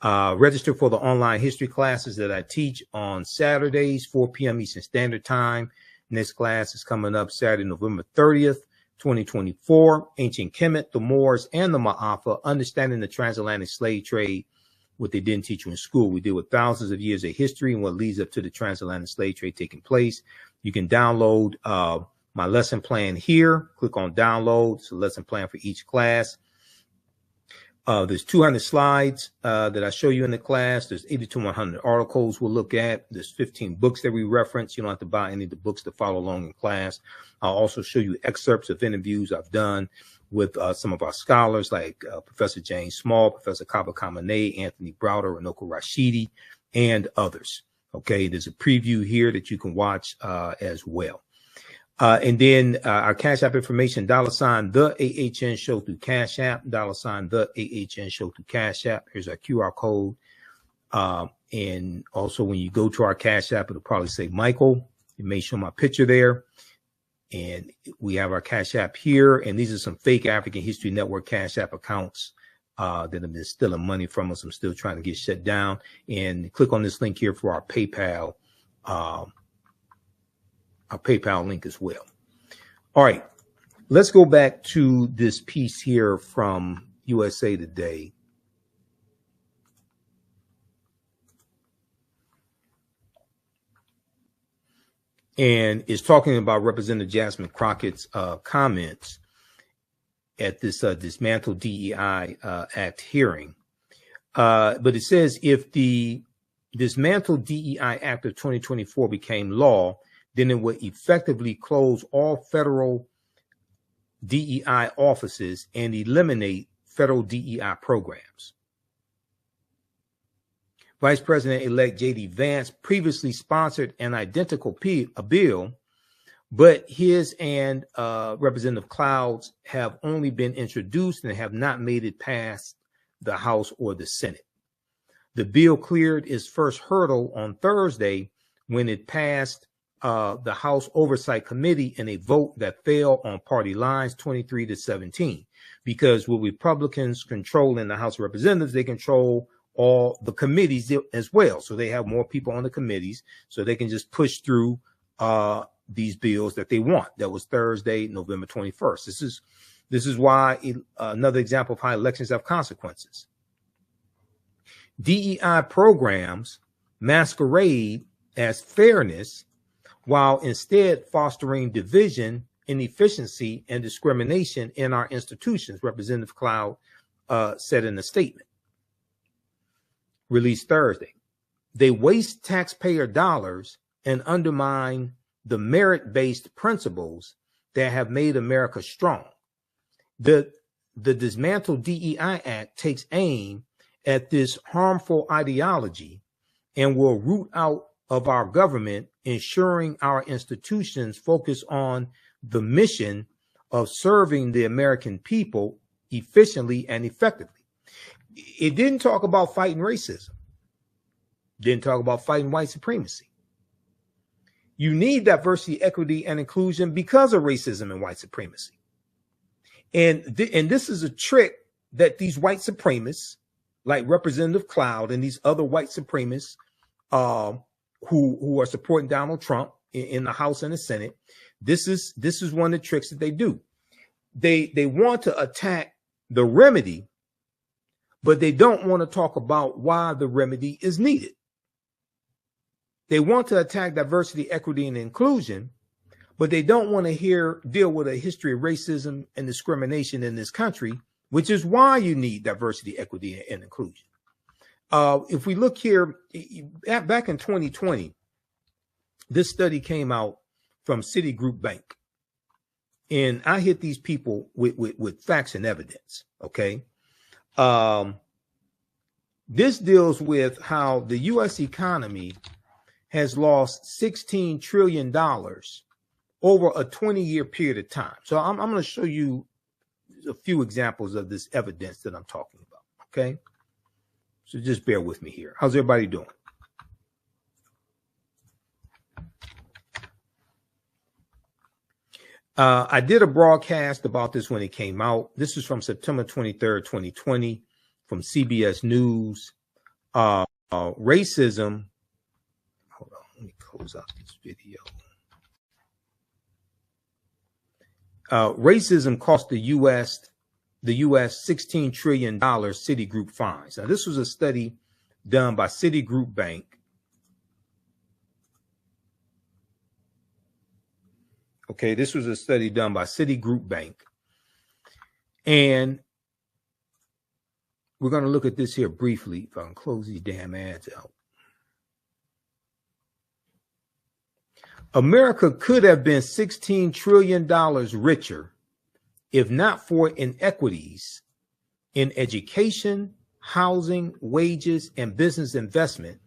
Register for the online history classes that I teach on Saturdays, 4 p.m. Eastern Standard Time. Next class is coming up Saturday, November 30th, 2024. Ancient Kemet, the Moors, and the Ma'afa, understanding the transatlantic slave trade, what they didn't teach you in school. We deal with thousands of years of history and what leads up to the transatlantic slave trade taking place. You can download my lesson plan here. Click on download. It's a lesson plan for each class. There's 200 slides that I show you in the class. There's 80 to 100 articles we'll look at. There's 15 books that we reference. You don't have to buy any of the books to follow along in class. I'll also show you excerpts of interviews I've done with some of our scholars like Professor James Small, Professor Kaba Kamene, Anthony Browder, Runoko Rashidi, and others. Okay, there's a preview here that you can watch as well. And then our Cash App information, $ the AHN show through Cash App, $ the AHN show through Cash App. Here's our QR code. And also when you go to our Cash App, it'll probably say Michael. It may show my picture there. And we have our Cash App here. And these are some fake African History Network Cash App accounts that have been stealing money from us. I'm still trying to get shut down. And click on this link here for our PayPal link as well. All right, let's go back to this piece here from USA Today. And it's talking about Representative Jasmine Crockett's comments at this Dismantle DEI Act hearing. But it says if the Dismantle DEI Act of 2024 became law, then it would effectively close all federal DEI offices and eliminate federal DEI programs. Vice President-elect J.D. Vance previously sponsored an identical bill, but his and Representative Cloud's have only been introduced and have not made it past the House or the Senate. The bill cleared its first hurdle on Thursday when it passed the House Oversight Committee in a vote that fell on party lines 23-17, because with Republicans controlling the House of Representatives, they control all the committees as well. So they have more people on the committees, so they can just push through these bills that they want. That was Thursday, November 21st. This is why another example of how elections have consequences. DEI programs masquerade as fairness while instead fostering division, inefficiency, and discrimination in our institutions, Representative Cloud said in a statement released Thursday. They waste taxpayer dollars and undermine the merit-based principles that have made America strong. The Dismantle DEI Act takes aim at this harmful ideology and will root out of our government, ensuring our institutions focus on the mission of serving the American people efficiently and effectively. It didn't talk about fighting racism. Didn't talk about fighting white supremacy. You need diversity, equity, and inclusion because of racism and white supremacy. And this is a trick that these white supremacists, like Representative Cloud and these other white supremacists who are supporting Donald Trump in the House and the Senate, this is one of the tricks that they do. They want to attack the remedy, but they don't want to talk about why the remedy is needed. They want to attack diversity, equity, and inclusion, but they don't want to deal with a history of racism and discrimination in this country, which is why you need diversity, equity, and inclusion. If we look here, back in 2020, this study came out from Citigroup Bank. And I hit these people with facts and evidence, okay? This deals with how the U.S. economy has lost $16 trillion over a 20-year period of time. So I'm going to show you a few examples of this evidence that I'm talking about, okay? So just bear with me here. How's everybody doing? I did a broadcast about this when it came out. This is from September 23rd, 2020, from CBS News. Racism. Hold on, let me close out this video. Racism cost the U.S. $16 trillion Citigroup fines. Now, this was a study done by Citigroup Bank. Okay, this was a study done by Citigroup Bank. And we're going to look at this here briefly. If I can close these damn ads out. America could have been $16 trillion richer if not for inequities in education, housing, wages, and business investment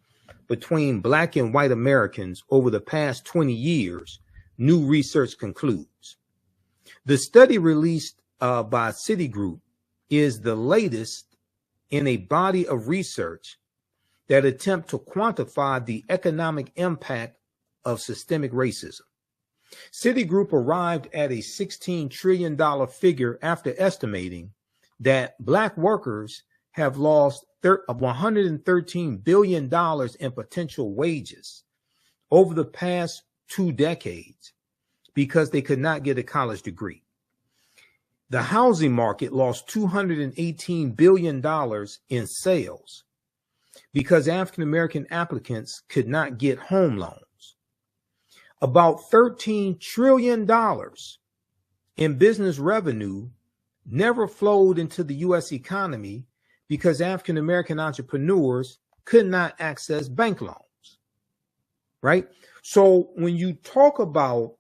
between Black and white Americans over the past 20 years new research concludes. The study released by Citigroup is the latest in a body of research that attempt to quantify the economic impact of systemic racism. Citigroup arrived at a $16 trillion figure after estimating that Black workers have lost $113 billion in potential wages over the past 2 decades because they could not get a college degree. The housing market lost $218 billion in sales because African-American applicants could not get home loans. About $13 trillion in business revenue never flowed into the U.S. economy because African-American entrepreneurs could not access bank loans, right? So when you talk about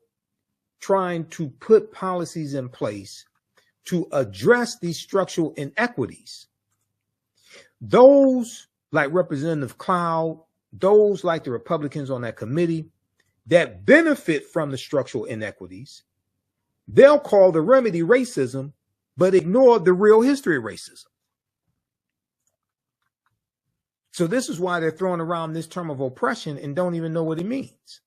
trying to put policies in place to address these structural inequities, those like Representative Cloud, those like the Republicans on that committee that benefit from the structural inequities, they'll call the remedy racism, but ignore the real history of racism. So this is why they're throwing around this term of oppression and don't even know what it means.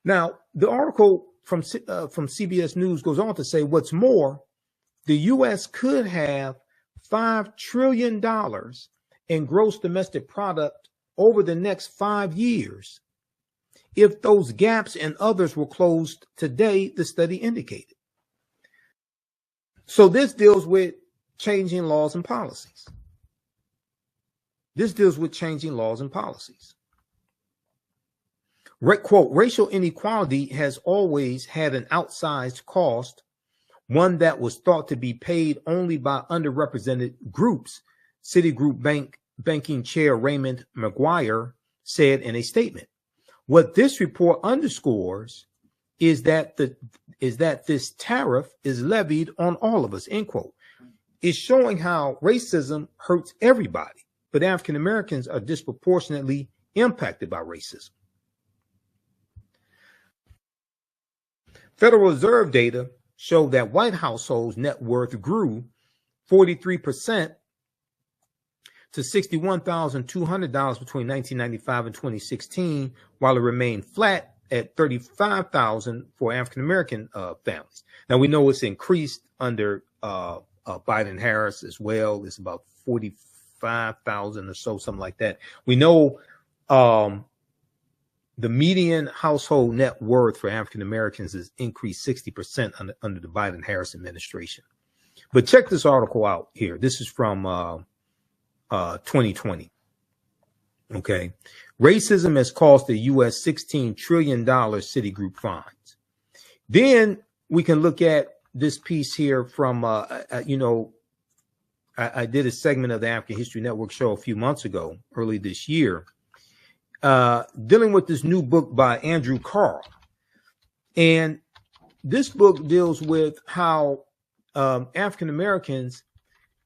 Now, the article from CBS News goes on to say, what's more, the U.S. could have $5 trillion in gross domestic product over the next 5 years if those gaps and others were closed today, the study indicated. So this deals with changing laws and policies. This deals with changing laws and policies. Quote, racial inequality has always had an outsized cost, one that was thought to be paid only by underrepresented groups, Citigroup banking chair Raymond McGuire said in a statement. What this report underscores is that this tariff is levied on all of us, end quote. It's showing how racism hurts everybody, but African Americans are disproportionately impacted by racism. Federal Reserve data show that white households' net worth grew 43% to $61,200 between 1995 and 2016, while it remained flat at $35,000 for African American families. Now we know it's increased under Biden Harris as well. It's about 45,000 or so, something like that. We know the median household net worth for African Americans has increased 60% under the Biden Harris administration. But check this article out here. This is from 2020. Okay. Racism has cost the U.S. $16 trillion Citigroup fines. Then we can look at this piece here from, I did a segment of the African History Network show a few months ago, early this year, dealing with this new book by Andrew Carl. And this book deals with how African Americans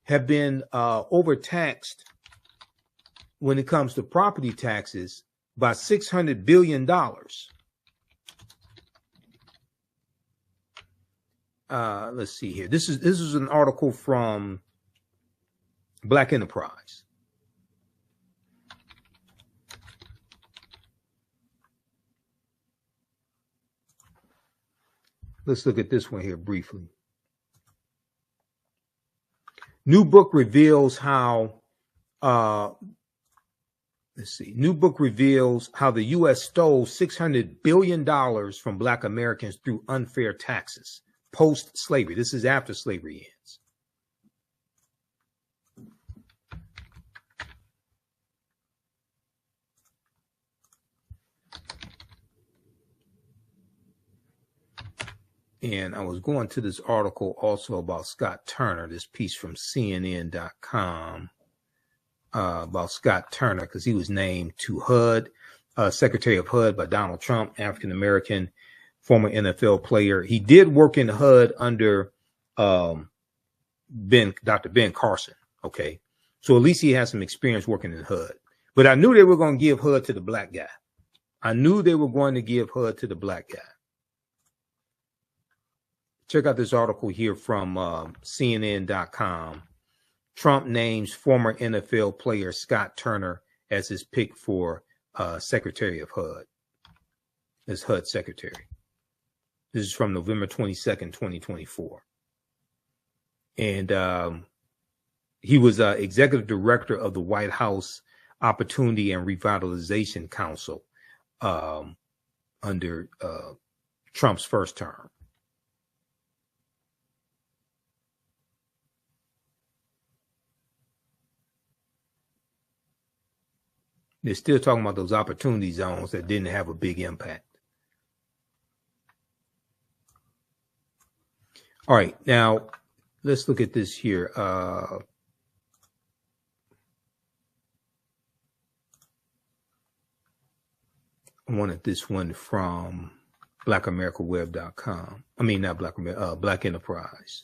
have been overtaxed when it comes to property taxes by $600 billion. Let's see here. This is an article from Black Enterprise. Let's look at this one here briefly. New book reveals how New book reveals how the U.S. stole $600 billion from Black Americans through unfair taxes post-slavery. This is after slavery ends. And I was going to this article also about Scott Turner, this piece from CNN.com about Scott Turner, because he was named to HUD, Secretary of HUD by Donald Trump, African-American, former NFL player. He did work in HUD under Dr. Ben Carson. Okay. So at least he has some experience working in HUD. But I knew they were going to give HUD to the black guy. I knew they were going to give HUD to the black guy. Check out this article here from CNN.com. Trump names former NFL player Scott Turner as his pick for Secretary of HUD, as HUD Secretary. This is from November 22nd, 2024. And he was executive director of the White House Opportunity and Revitalization Council under Trump's first term. They're still talking about those opportunity zones that didn't have a big impact. All right, now let's look at this here. I wanted this one from blackamericaweb.com. I mean, not Black Enterprise.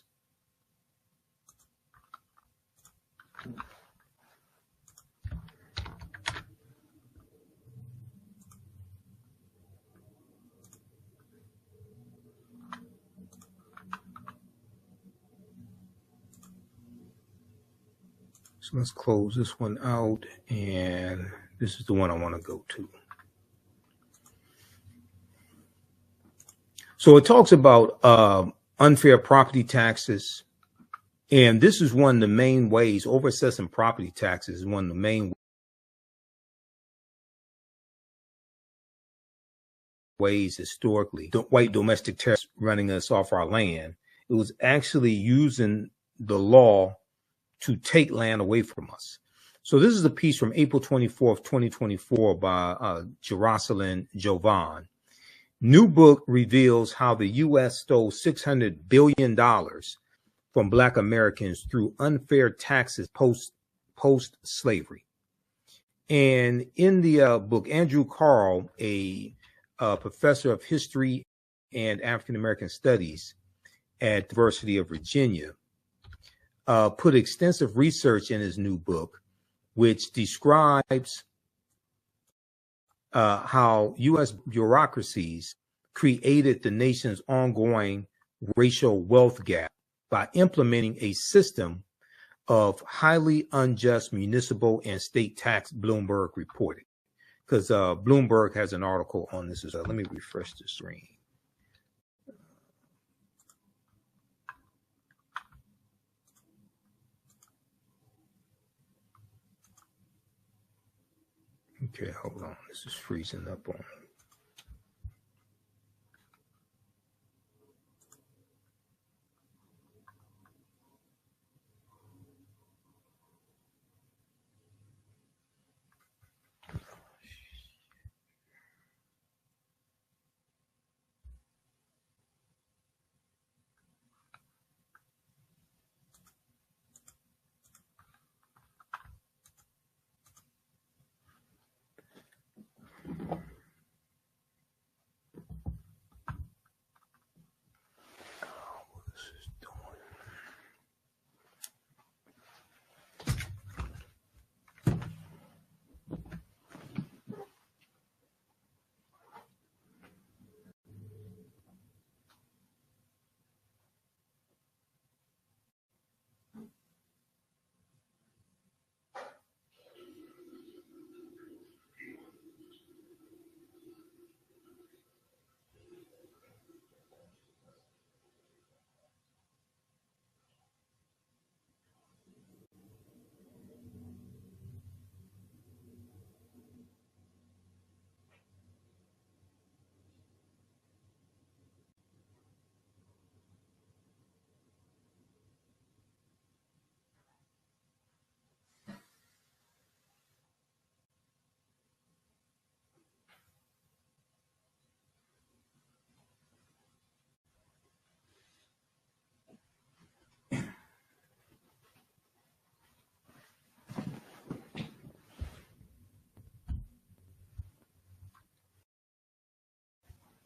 So let's close this one out, and this is the one I want to go to. So it talks about unfair property taxes, and this is one of the main ways, over-assessing property taxes is one of the main ways historically, white domestic terrorists running us off our land. It was actually using the law to take land away from us. So this is a piece from April 24th, 2024 by Jocelyn Jovan. New book reveals how the U.S. stole $600 billion from Black Americans through unfair taxes post-slavery. And in the book, Andrew Carl, a professor of history and African-American studies at the University of Virginia, put extensive research in his new book, which describes how U.S. bureaucracies created the nation's ongoing racial wealth gap by implementing a system of highly unjust municipal and state tax, Bloomberg reported. Because Bloomberg has an article on this as well. Let me refresh the screen. Okay, hold on. This is freezing up on me.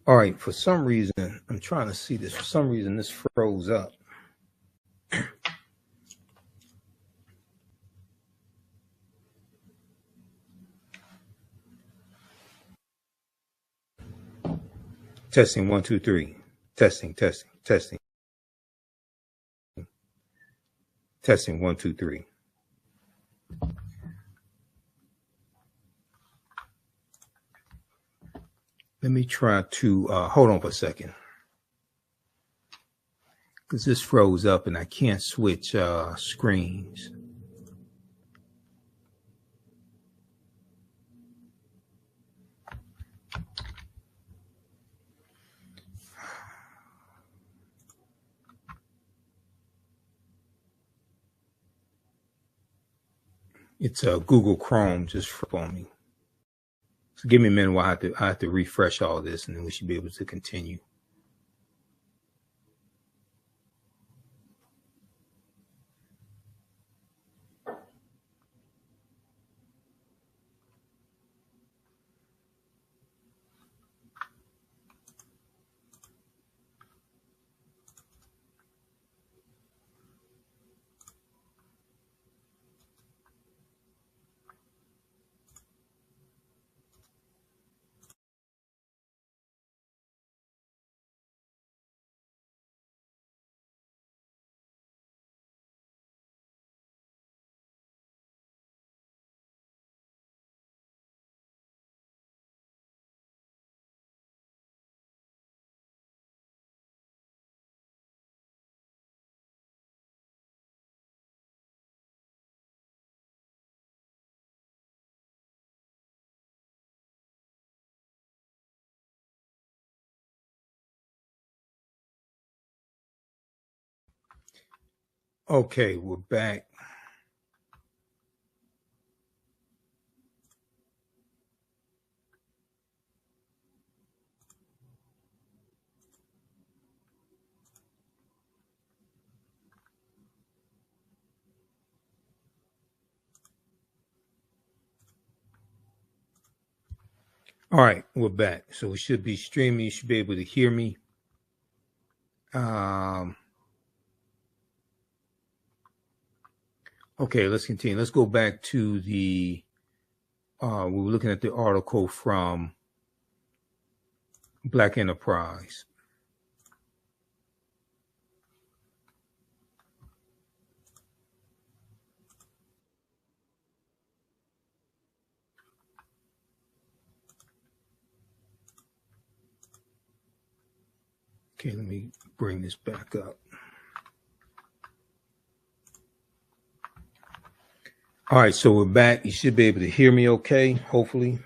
All right, for some reason, I'm trying to see this. For some reason, this froze up. Testing, 1, 2, 3. Testing. Testing 1, 2, 3. Let me try to hold on for a second, because this froze up and I can't switch screens. It's Google Chrome just on me. So give me a minute while I have to refresh all this, and then we should be able to continue. Okay, we're back. All right, we're back. So we should be streaming. You should be able to hear me. Okay, let's continue. Let's go back to the, we were looking at the article from Black Enterprise. Okay, let me bring this back up. All right, so we're back. You should be able to hear me okay, hopefully.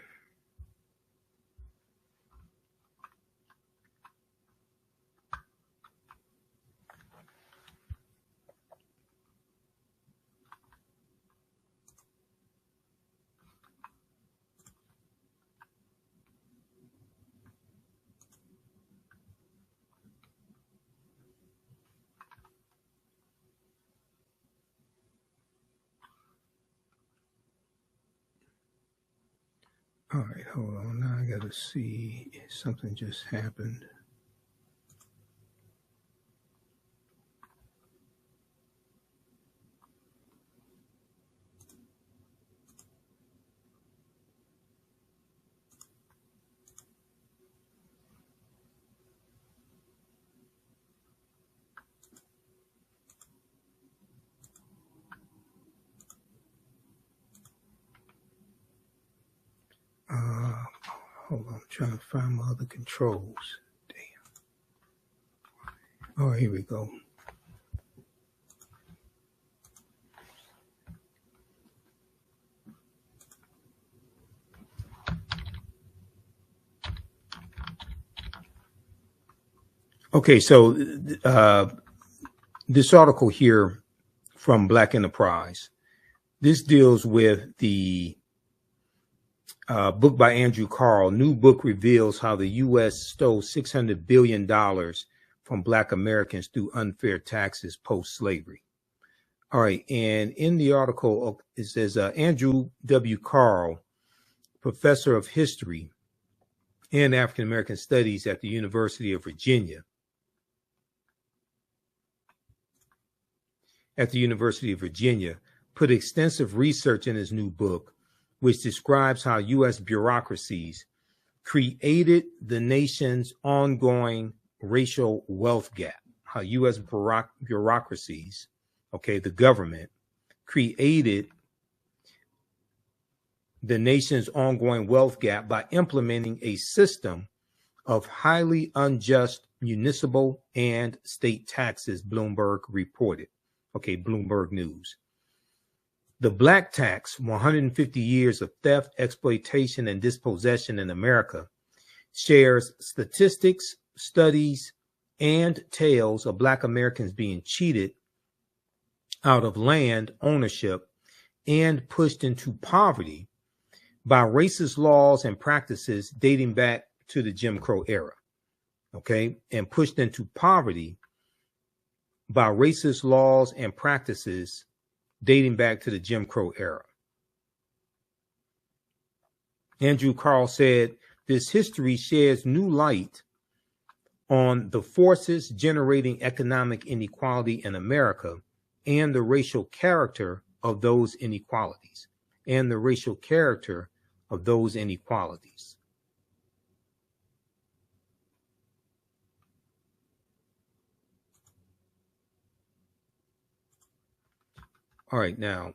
All right, hold on. Now I got to see if something just happened. Hold on, I'm trying to find my other controls. Damn. Oh, here we go. Okay, so this article here from Black Enterprise, this deals with the book by Andrew Carl. New book reveals how the U.S. stole $600 billion from Black Americans through unfair taxes post-slavery. All right, and in the article, it says Andrew W. Carl, professor of history and African American studies at the University of Virginia. Put extensive research in his new book, which describes how U.S. bureaucracies created the nation's ongoing racial wealth gap. How U.S. bureaucracies okay, the government, created the nation's ongoing wealth gap by implementing a system of highly unjust municipal and state taxes, Bloomberg reported. Okay, Bloomberg News. The black tax, 150 years of theft, exploitation, and dispossession in America, shares statistics, studies, and tales of black Americans being cheated out of land ownership and pushed into poverty by racist laws and practices dating back to the Jim Crow era, okay, and pushed into poverty by racist laws and practices dating back to the Jim Crow era. Andrew Carl said, this history sheds new light on the forces generating economic inequality in America and the racial character of those inequalities, All right, now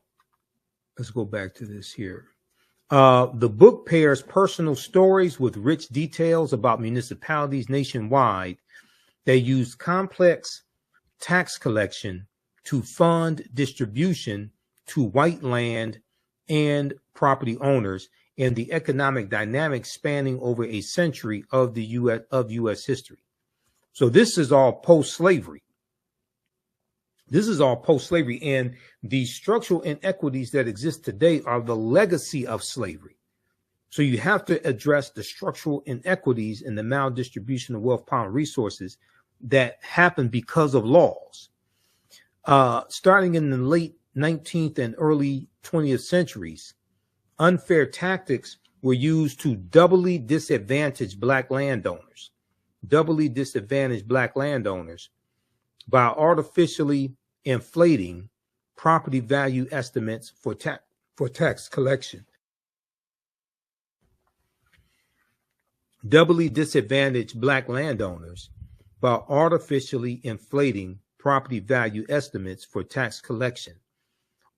let's go back to this here. The book pairs personal stories with rich details about municipalities nationwide that use complex tax collection to fund distribution to white land and property owners and the economic dynamics spanning over a century of the U.S. history. So this is all post-slavery. And the structural inequities that exist today are the legacy of slavery. So you have to address the structural inequities and the maldistribution of wealth, power, and resources that happen because of laws. Starting in the late 19th and early 20th centuries, unfair tactics were used to doubly disadvantage black landowners by artificially inflating property value estimates for tax collection. Doubly disadvantaged black landowners by artificially inflating property value estimates for tax collection,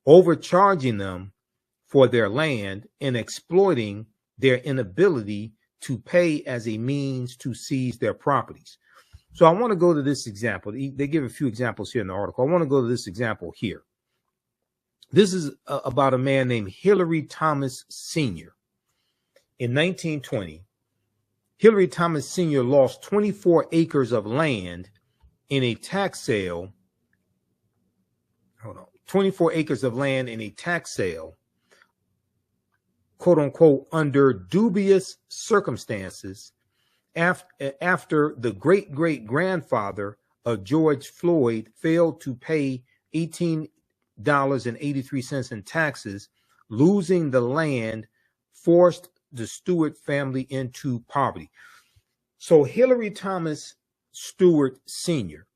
overcharging them for their land and exploiting their inability to pay as a means to seize their properties. So I want to go to this example. They give a few examples here in the article. I want to go to this example here. This is about a man named Hillary Thomas Sr. In 1920, Hillary Thomas Sr. lost 24 acres of land in a tax sale. 24 acres of land in a tax sale, quote unquote, under dubious circumstances after the great-great-grandfather of George Floyd failed to pay $18.83 in taxes, losing the land forced the Stewart family into poverty. So Hillary Thomas Stewart Sr.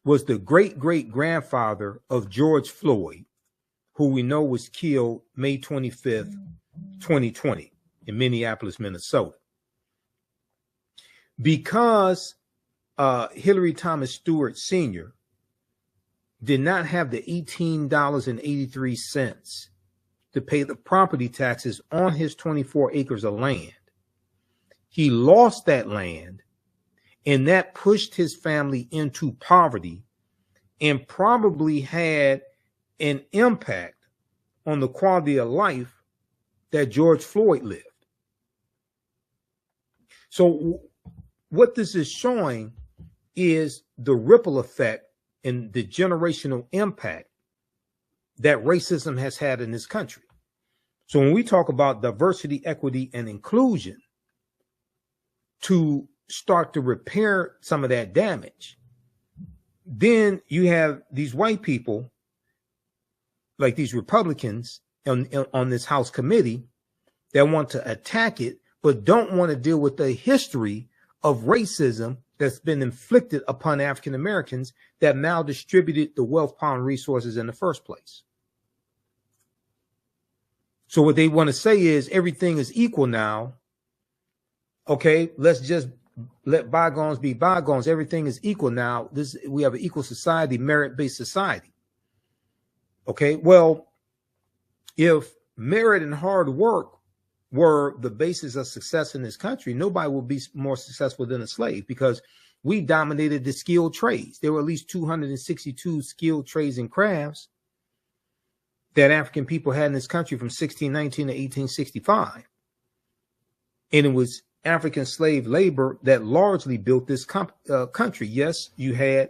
was the great-great-grandfather of George Floyd, who we know was killed May 25th, 2020 in Minneapolis, Minnesota. Because Hillary Thomas Stewart Sr. did not have the $18.83 to pay the property taxes on his 24 acres of land, he lost that land, and that pushed his family into poverty and probably had an impact on the quality of life that George Floyd lived. So what this is showing is the ripple effect and the generational impact that racism has had in this country. So when we talk about diversity, equity, and inclusion to start to repair some of that damage, then you have these white people, like these Republicans on this House committee, that want to attack it, but don't want to deal with the history of racism that's been inflicted upon African Americans that maldistributed the wealth, power, and resources in the first place. So what they want to say is everything is equal now. Okay, let's just let bygones be bygones. Everything is equal now. We have an equal society, merit-based society. Okay, well, if merit and hard work were the basis of success in this country, nobody would be more successful than a slave, because we dominated the skilled trades. There were at least 262 skilled trades and crafts that African people had in this country from 1619 to 1865. And it was African slave labor that largely built this country. Yes, you had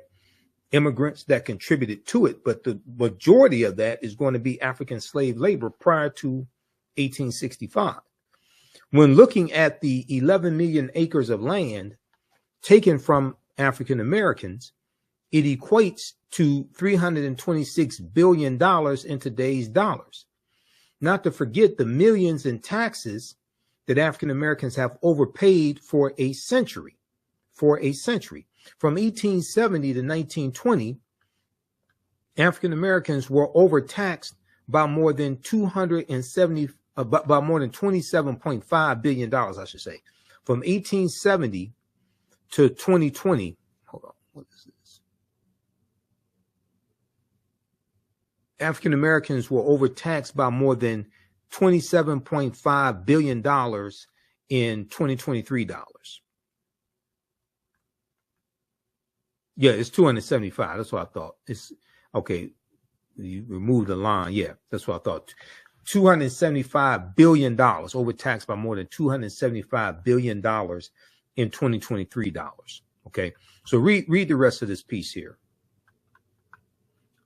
immigrants that contributed to it, but the majority of that is going to be African slave labor prior to 1865. When looking at the 11 million acres of land taken from African Americans, it equates to $326 billion in today's dollars. Not to forget the millions in taxes that African Americans have overpaid for a century. From 1870 to 1920, African Americans were overtaxed by more than $27.5 billion, I should say. From 1870 to 2020, hold on, what is this? African Americans were overtaxed by more than $27.5 billion in 2023 dollars. Yeah, it's 275. That's what I thought. It's okay. You removed the line. Yeah, that's what I thought. $275 billion, overtaxed by more than $275 billion in 2023 dollars. Okay, so read the rest of this piece here.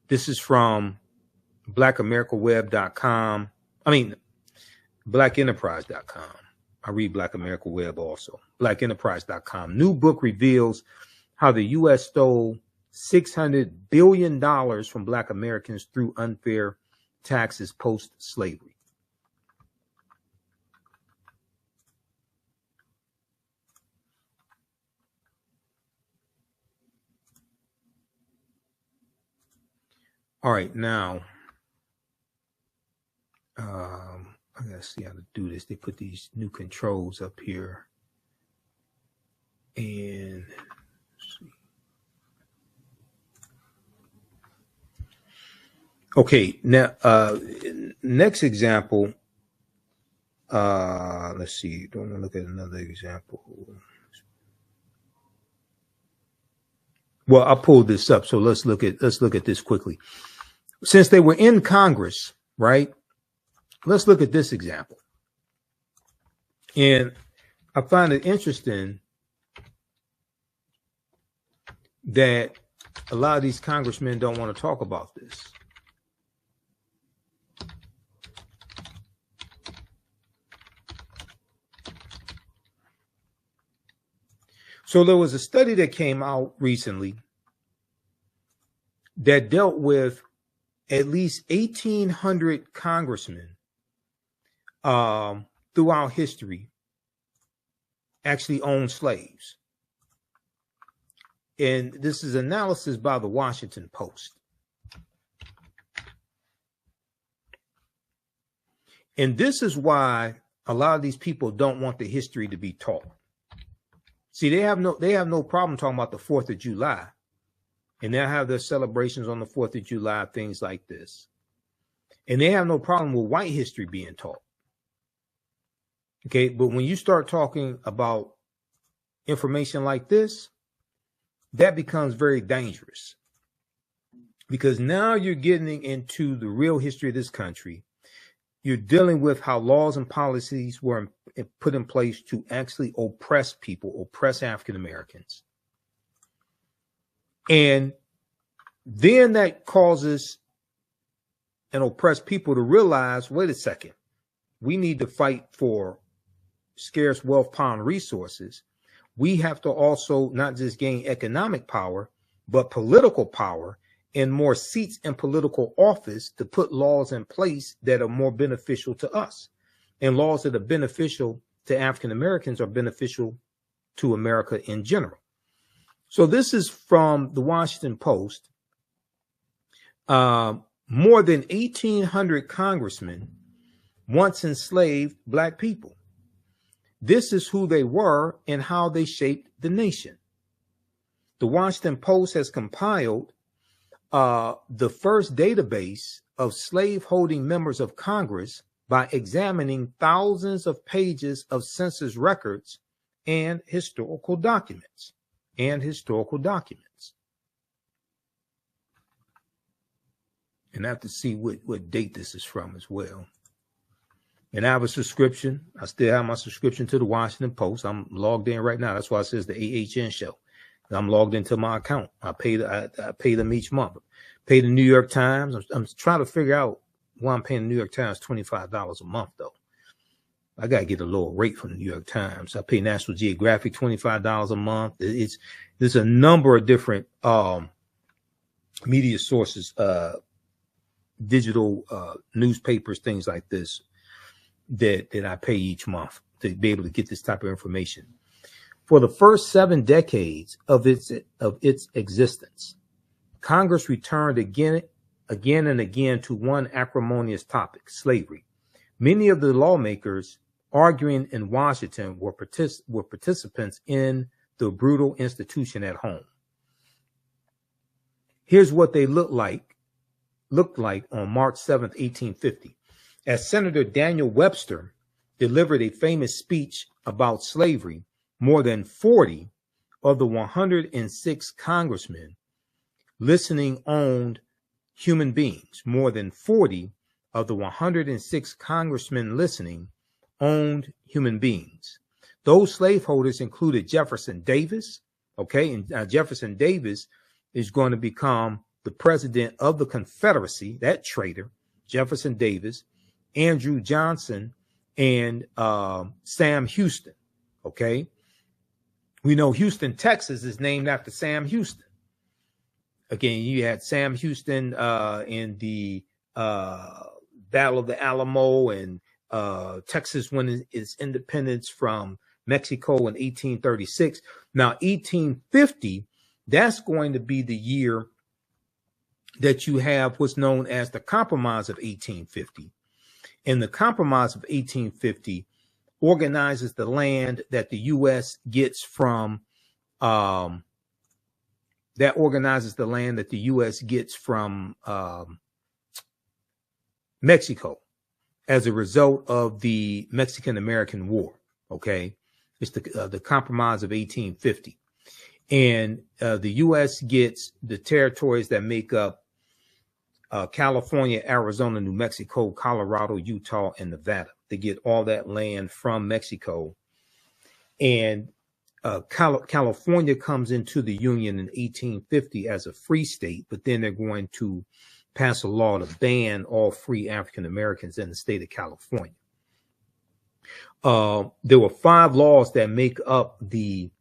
This is from blackamericaweb.com. I mean, blackenterprise.com. I read Black America Web also. Blackenterprise.com. New book reveals how the U.S. stole $600 billion from Black Americans through unfair taxes post-slavery. All right, now, I gotta see how to do this. They put these new controls up here. And let's see. Okay, now next example. Let's see. Don't want to look at another example. Well, I pulled this up, so let's look at this quickly. Since they were in Congress, right? Let's look at this example. And I find it interesting that a lot of these congressmen don't want to talk about this. So there was a study that came out recently that dealt with at least 1,800 congressmen throughout history actually owned slaves. And this is analysis by the Washington Post. And this is why a lot of these people don't want the history to be taught. See, they have no problem talking about the 4th of July. And they'll have their celebrations on the 4th of July, things like this. And they have no problem with white history being taught. Okay, but when you start talking about information like this, that becomes very dangerous. Because now you're getting into the real history of this country. You're dealing with how laws and policies were put in place to actually oppress people, oppress African Americans. And then that causes an oppressed people to realize, wait a second, we need to fight for scarce wealth, power, and resources. We have to also not just gain economic power, but political power and more seats in political office to put laws in place that are more beneficial to us. And laws that are beneficial to African Americans are beneficial to America in general. So this is from the Washington Post. More than 1,800 congressmen once enslaved Black people. This is who they were and how they shaped the nation. The Washington Post has compiled the first database of slaveholding members of Congress by examining thousands of pages of census records and historical documents. And I have to see what date this is from as well. And I have a subscription. I still have my subscription to the Washington Post. I'm logged in right now. That's why it says the AHN show. I'm logged into my account. I pay them each month. Pay the New York Times. I'm trying to figure out why I'm paying the New York Times $25 a month though. I gotta get a lower rate from the New York Times. I pay National Geographic $25 a month. There's a number of different media sources, digital newspapers, things like this that I pay each month to be able to get this type of information. For the first 7 decades of its existence, Congress returned again and again to one acrimonious topic, slavery. Many of the lawmakers arguing in Washington were participants in the brutal institution at home. Here's what they looked like on March 7th, 1850, as Senator Daniel Webster delivered a famous speech about slavery. More than 40 of the 106 congressmen listening owned human beings. More than 40 of the 106 congressmen listening owned human beings. Those slaveholders included Jefferson Davis, okay, and Jefferson Davis is going to become the president of the Confederacy, that traitor, Jefferson Davis, Andrew Johnson, and Sam Houston, okay? We know Houston, Texas is named after Sam Houston. Again, you had Sam Houston in the Battle of the Alamo, and Texas won its independence from Mexico in 1836. Now, 1850, that's going to be the year that you have what's known as the Compromise of 1850. And the Compromise of 1850 organizes the land that the U.S. gets from Mexico as a result of the Mexican-American War. Okay, it's the Compromise of 1850, and the U.S. gets the territories that make up California, Arizona, New Mexico, Colorado, Utah, and Nevada. They get all that land from Mexico, and California comes into the Union in 1850 as a free state, but then they're going to pass a law to ban all free African Americans in the state of California. There were 5 laws that make up the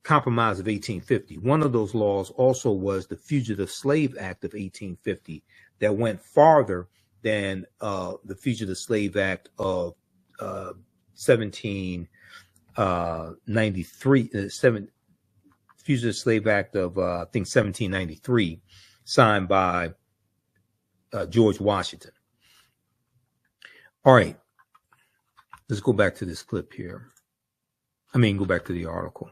Compromise of 1850. One of those laws also was the Fugitive Slave Act of 1850 that went farther than the Fugitive Slave Act of 1793, Fugitive Slave Act of I think 1793, signed by George Washington. All right, let's go back to this clip here. Go back to the article.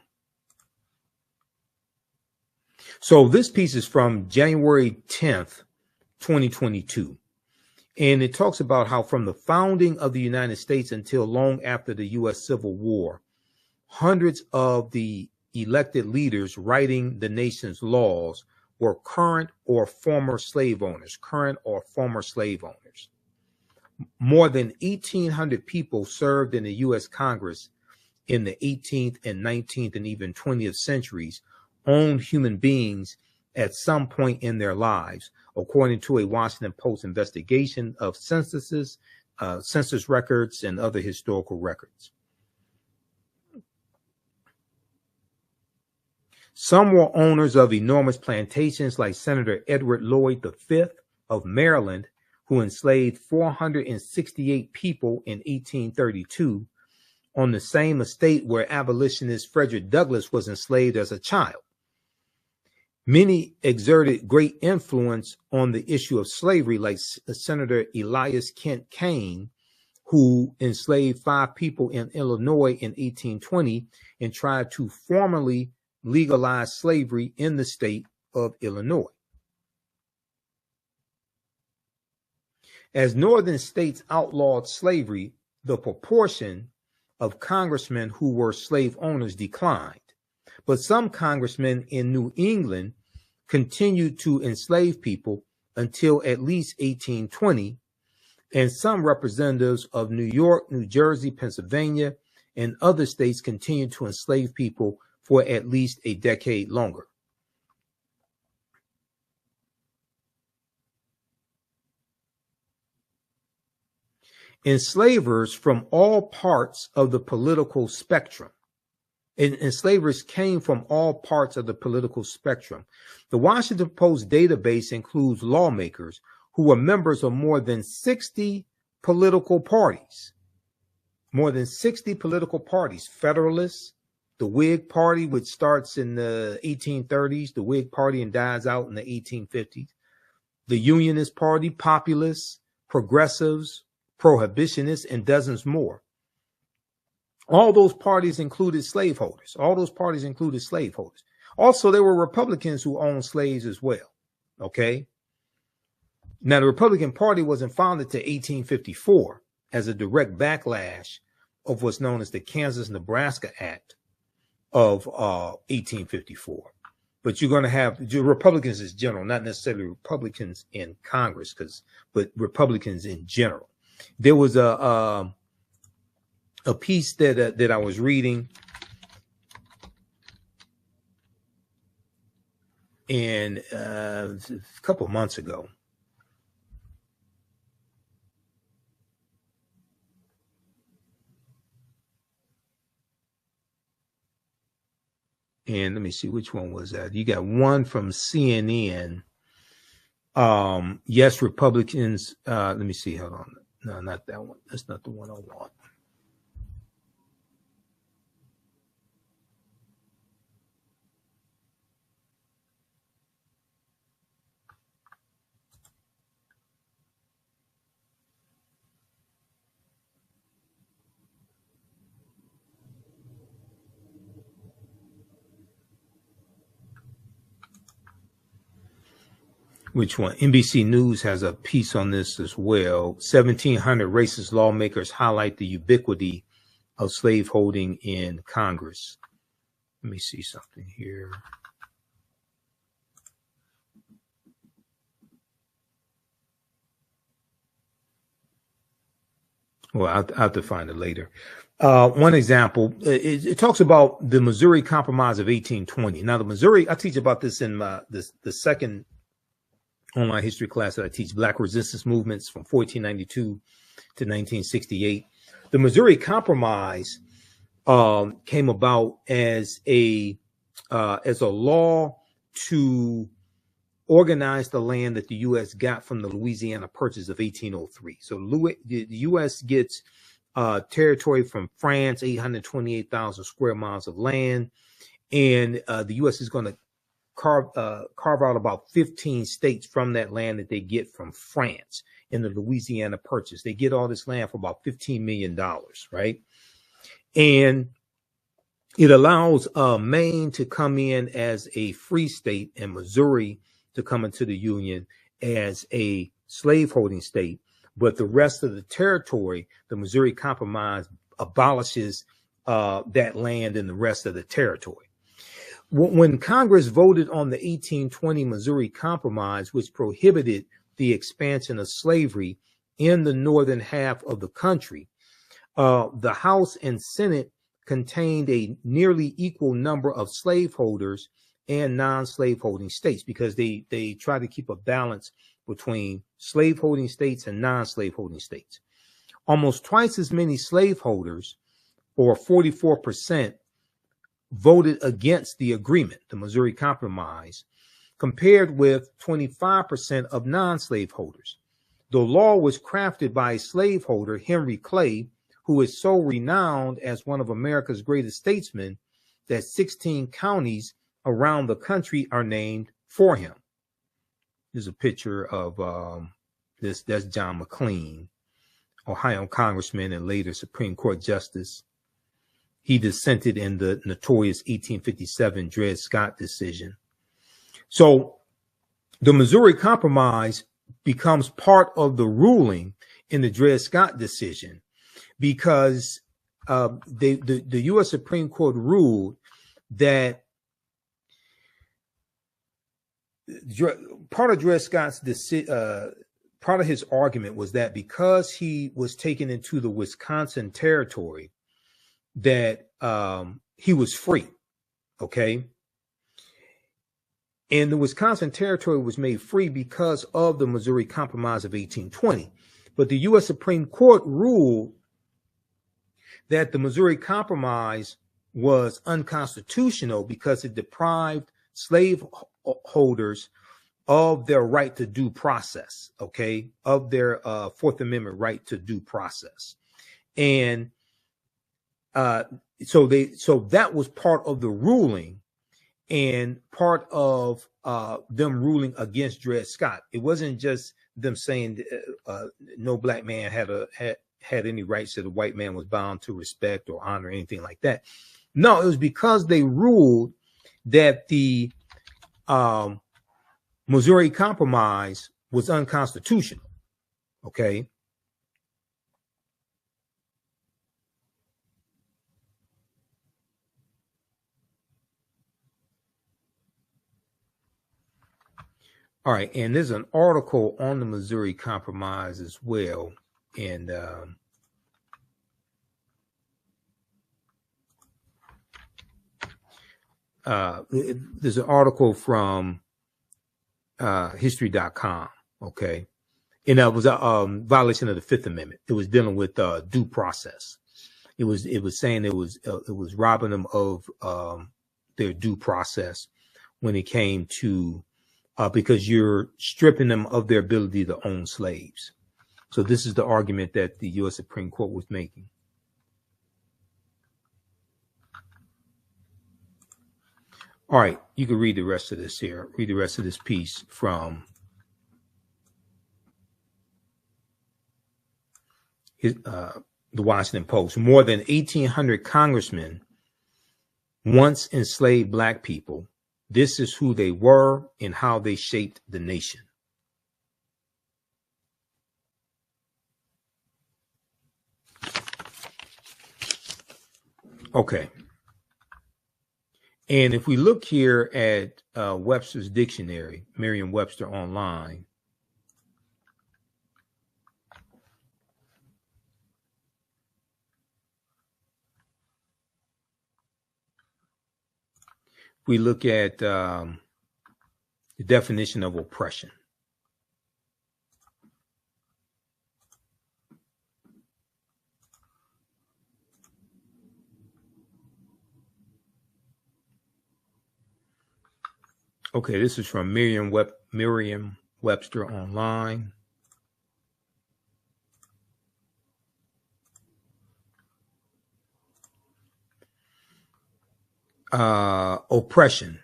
So this piece is from January 10th, 2022. And it talks about how from the founding of the United States until long after the U.S. Civil War, hundreds of the elected leaders writing the nation's laws were current or former slave owners. More than 1,800 people served in the U.S. Congress in the 18th and 19th and even 20th centuries, owned human beings at some point in their lives, according to a Washington Post investigation of census records and other historical records. Some were owners of enormous plantations, like Senator Edward Lloyd V of Maryland, who enslaved 468 people in 1832 on the same estate where abolitionist Frederick Douglass was enslaved as a child. Many exerted great influence on the issue of slavery, like Senator Elias Kent Kane, who enslaved 5 people in Illinois in 1820 and tried to formally legalize slavery in the state of Illinois. As northern states outlawed slavery, the proportion of congressmen who were slave owners declined. But some congressmen in New England continued to enslave people until at least 1820, and some representatives of New York, New Jersey, Pennsylvania, and other states continued to enslave people for at least a decade longer. Enslavers from all parts of the political spectrum. And enslavers came from all parts of the political spectrum. The Washington Post database includes lawmakers who were members of more than 60 political parties. More than 60 political parties. Federalists, the Whig Party, which starts in the 1830s, the Whig Party, and dies out in the 1850s. The Unionist Party, Populists, Progressives, Prohibitionists, and dozens more. All those parties included slaveholders. Also, there were Republicans who owned slaves as well. Okay. Now, the Republican Party wasn't founded to 1854 as a direct backlash of what's known as the Kansas-Nebraska Act of 1854. But you're going to have Republicans as general, not necessarily Republicans in Congress, but Republicans in general. There was a piece that I was reading, and a couple of months ago. And let me see, which one was that? You got one from CNN. Yes, Republicans. Let me see. Hold on. No, not that one. That's not the one I want. Which one? NBC News has a piece on this as well. 1,700 racist lawmakers highlight the ubiquity of slaveholding in Congress. Let me see something here. Well, I'll have to find it later. One example, it talks about the Missouri Compromise of 1820. Now, the Missouri, I teach about this in the second online history class that I teach, Black resistance movements from 1492 to 1968. The Missouri Compromise came about as a law to organize the land that the U.S. got from the Louisiana Purchase of 1803. So the U.S. gets territory from France, 828,000 square miles of land, and the U.S. is going to carve out about 15 states from that land that they get from France in the Louisiana Purchase. They get all this land for about $15 million, right? And it allows Maine to come in as a free state and Missouri to come into the Union as a slaveholding state. But the rest of the territory, the Missouri Compromise abolishes that land and the rest of the territory. When Congress voted on the 1820 Missouri Compromise, which prohibited the expansion of slavery in the northern half of the country, the House and Senate contained a nearly equal number of slaveholders and non-slaveholding states because they try to keep a balance between slaveholding states and non-slaveholding states. Almost twice as many slaveholders, or 44%, voted against the agreement, the Missouri Compromise, compared with 25% of non-slaveholders. The law was crafted by a slaveholder, Henry Clay, who is so renowned as one of America's greatest statesmen that 16 counties around the country are named for him. There's a picture of that's John McLean, Ohio congressman and later Supreme Court justice. He dissented in the notorious 1857 Dred Scott decision. So the Missouri Compromise becomes part of the ruling in the Dred Scott decision, because the U.S. Supreme Court ruled that part of Dred Scott's part of his argument was that because he was taken into the Wisconsin territory, that he was free. Okay. And the Wisconsin territory was made free because of the Missouri Compromise of 1820. But the U.S. Supreme Court ruled that the Missouri Compromise was unconstitutional because it deprived slaveholders of their right to due process, okay, of their Fourth Amendment right to due process. And so that was part of the ruling and part of them ruling against Dred Scott. It wasn't just them saying no black man had any rights that a white man was bound to respect or honor, anything like that. No, it was because they ruled that the Missouri Compromise was unconstitutional. Okay. All right, and there's an article on the Missouri Compromise as well, and there's an article from history.com, okay, and that was a violation of the Fifth Amendment. It was dealing with due process. It was saying it was robbing them of their due process when it came to because you're stripping them of their ability to own slaves. So this is the argument that the U.S. Supreme Court was making. All right, you can read the rest of this here. Read the rest of this piece from the Washington Post. More than 1,800 congressmen once enslaved black people. This is who they were and how they shaped the nation. Okay. And if we look here at Webster's Dictionary, Merriam-Webster Online, we look at the definition of oppression. Okay, this is from Merriam-Webster Online. Oppression.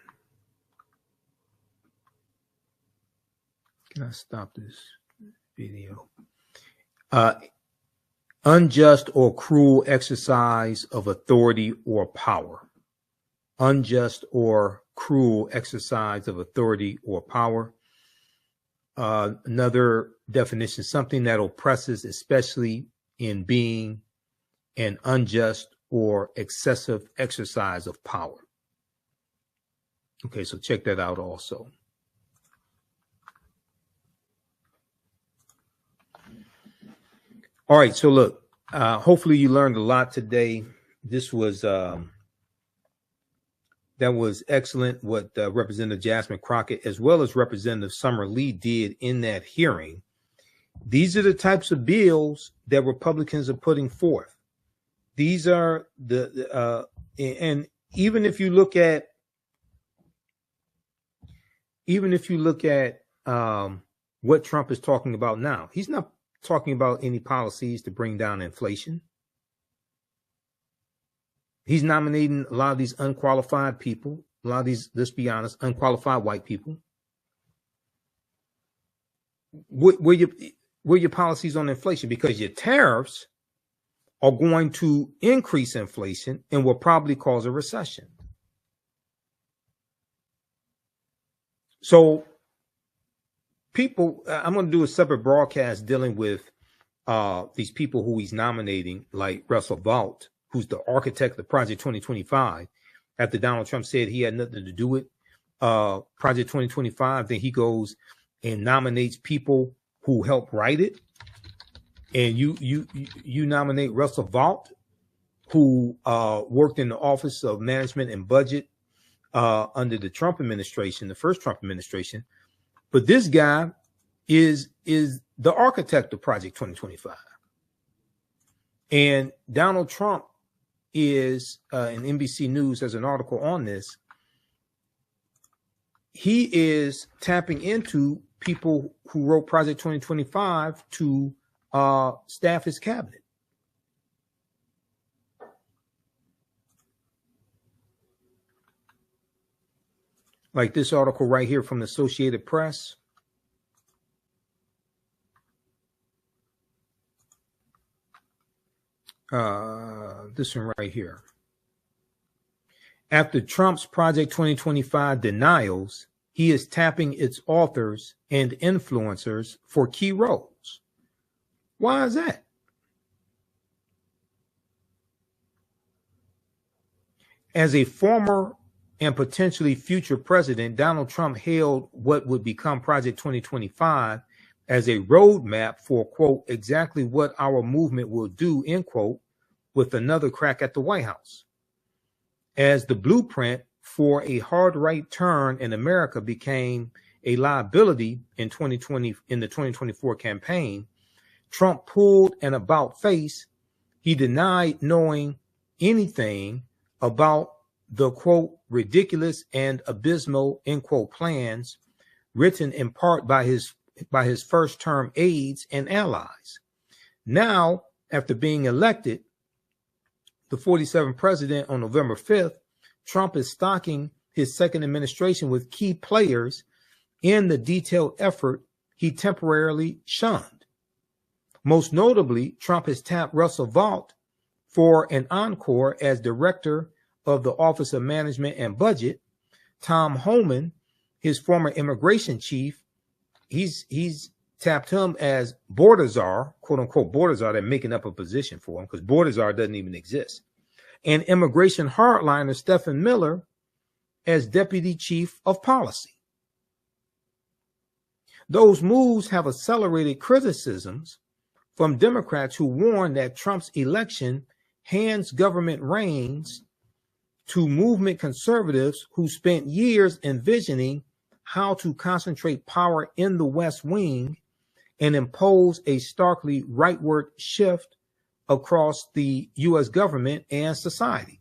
Can I stop this video? Unjust or cruel exercise of authority or power. Unjust or cruel exercise of authority or power. Another definition, something that oppresses, especially in being an unjust or excessive exercise of power. Okay, so check that out also. All right, so look, hopefully you learned a lot today. This was that was excellent what Representative Jasmine Crockett as well as Representative Summer Lee did in that hearing. These are the types of bills that Republicans are putting forth. These are and even if you look at what Trump is talking about now, he's not talking about any policies to bring down inflation. He's nominating a lot of these unqualified people, a lot of these, let's be honest, unqualified white people. Where your policies on inflation? Because your tariffs are going to increase inflation and will probably cause a recession. people, I'm going to do a separate broadcast dealing with these people who he's nominating, like Russell Vought, who's the architect of Project 2025. After Donald Trump said he had nothing to do with Project 2025, then he goes and nominates people who helped write it. And you nominate Russell Vought, who worked in the Office of Management and Budget under the Trump administration, the first Trump administration. But this guy is the architect of Project 2025. And Donald Trump is, and NBC News has an article on this, he is tapping into people who wrote Project 2025 to staff his cabinet. Like this article right here from the Associated Press. This one right here. After Trump's Project 2025 denials, he is tapping its authors and influencers for key roles. Why is that? As a former and potentially future president, Donald Trump hailed what would become Project 2025 as a roadmap for, quote, exactly what our movement will do, end quote, with another crack at the White House. As the blueprint for a hard right turn in America became a liability in 2020, in the 2024 campaign, Trump pulled an about face. He denied knowing anything about the, quote, ridiculous and abysmal, end quote, plans written in part by his first term aides and allies. Now, after being elected, the 47th president on November 5th, Trump is stocking his second administration with key players in the detailed effort he temporarily shunned. Most notably, Trump has tapped Russell Vought for an encore as director of the Office of Management and Budget. Tom Homan, his former immigration chief, he's tapped him as border czar, quote unquote border czar. They're making up a position for him because border czar doesn't even exist. And immigration hardliner Stephen Miller as deputy chief of policy. Those moves have accelerated criticisms from Democrats who warn that Trump's election hands government reins to movement conservatives who spent years envisioning how to concentrate power in the West Wing and impose a starkly rightward shift across the U.S. government and society.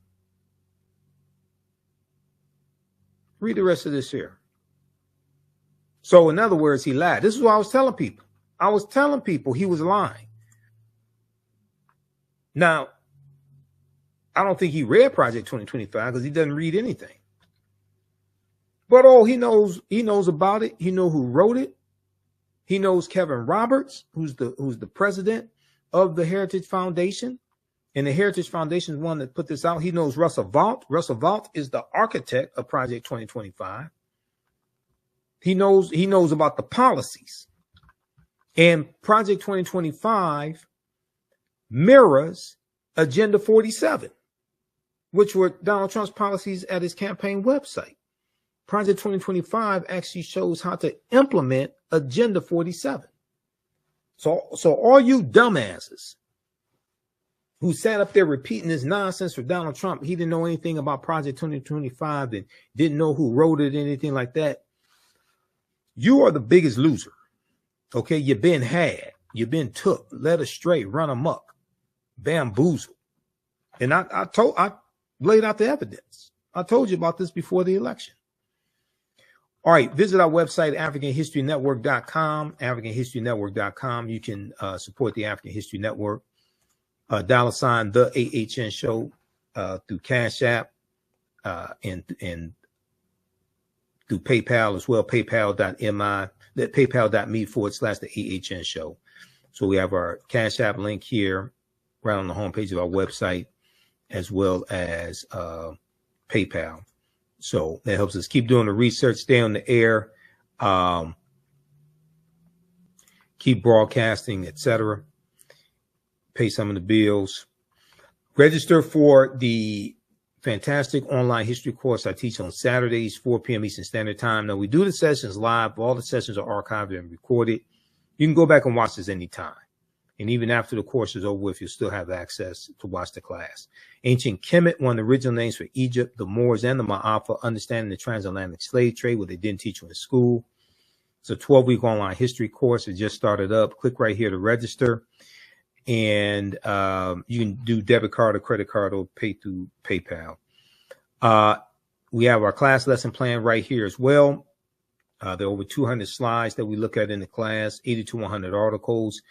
Read the rest of this here. So in other words, he lied. This is what I was telling people. I was telling people he was lying. Now, I don't think he read Project 2025 because he doesn't read anything. But he knows about it. He knows who wrote it. He knows Kevin Roberts, who's the president of the Heritage Foundation. And the Heritage Foundation is one that put this out. He knows Russell Vought. Russell Vought is the architect of Project 2025. He knows about the policies. And Project 2025 mirrors Agenda 47, which were Donald Trump's policies at his campaign website. Project 2025 actually shows how to implement Agenda 47. So all you dumbasses who sat up there repeating this nonsense for Donald Trump, he didn't know anything about Project 2025 and didn't know who wrote it, anything like that. You are the biggest loser. Okay, you've been had, you've been took, led astray, run amok, bamboozled. And I laid out the evidence. I told you about this before the election. All right, visit our website, AfricanHistoryNetwork.com, AfricanHistoryNetwork.com. You can support the African History Network. $, the AHN show through Cash App and through PayPal as well, paypal.me/the AHN show. So we have our Cash App link here right on the homepage of our website, as well as PayPal. So that helps us keep doing the research, stay on the air. keep broadcasting, etc. Pay some of the bills. Register for the fantastic online history course I teach on Saturdays, 4 p.m. Eastern Standard Time. Now, we do the sessions live. All the sessions are archived and recorded. You can go back and watch this anytime. And even after the course is over with, you'll still have access to watch the class. Ancient Kemet, one of the original names for Egypt, the Moors, and the Ma'afa, understanding the transatlantic slave trade, what they didn't teach you in school. It's a 12-week online history course. It just started up. Click right here to register. And you can do debit card or credit card or pay through PayPal. We have our class lesson plan right here as well. There are over 200 slides that we look at in the class, 80 to 100 articles,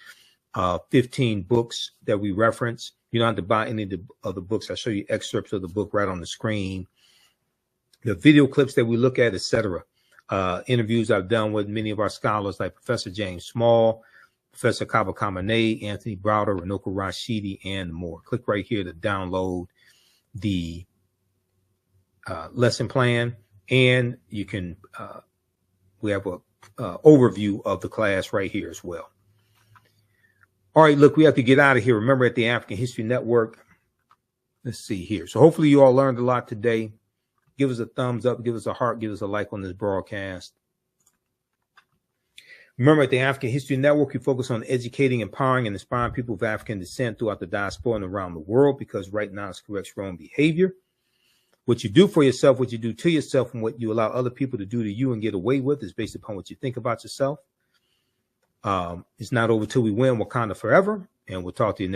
15 books that we reference. You don't have to buy any of the books. I'll show you excerpts of the book right on the screen. The video clips that we look at, etc. Interviews I've done with many of our scholars like Professor James Small, Professor Kaba Kamene, Anthony Browder, Runoko Rashidi, and more. Click right here to download the lesson plan, and you can we have a overview of the class right here as well. All right, look, we have to get out of here. Remember, at the African History Network, let's see here. So hopefully you all learned a lot today. Give us a thumbs up, give us a heart, give us a like on this broadcast. Remember, at the African History Network, we focus on educating, empowering, and inspiring people of African descent throughout the diaspora and around the world, because right now it's corrects wrong behavior. What you do for yourself, what you do to yourself, and what you allow other people to do to you and get away with is based upon what you think about yourself. It's not over till we win Wakanda forever, and we'll talk to you next.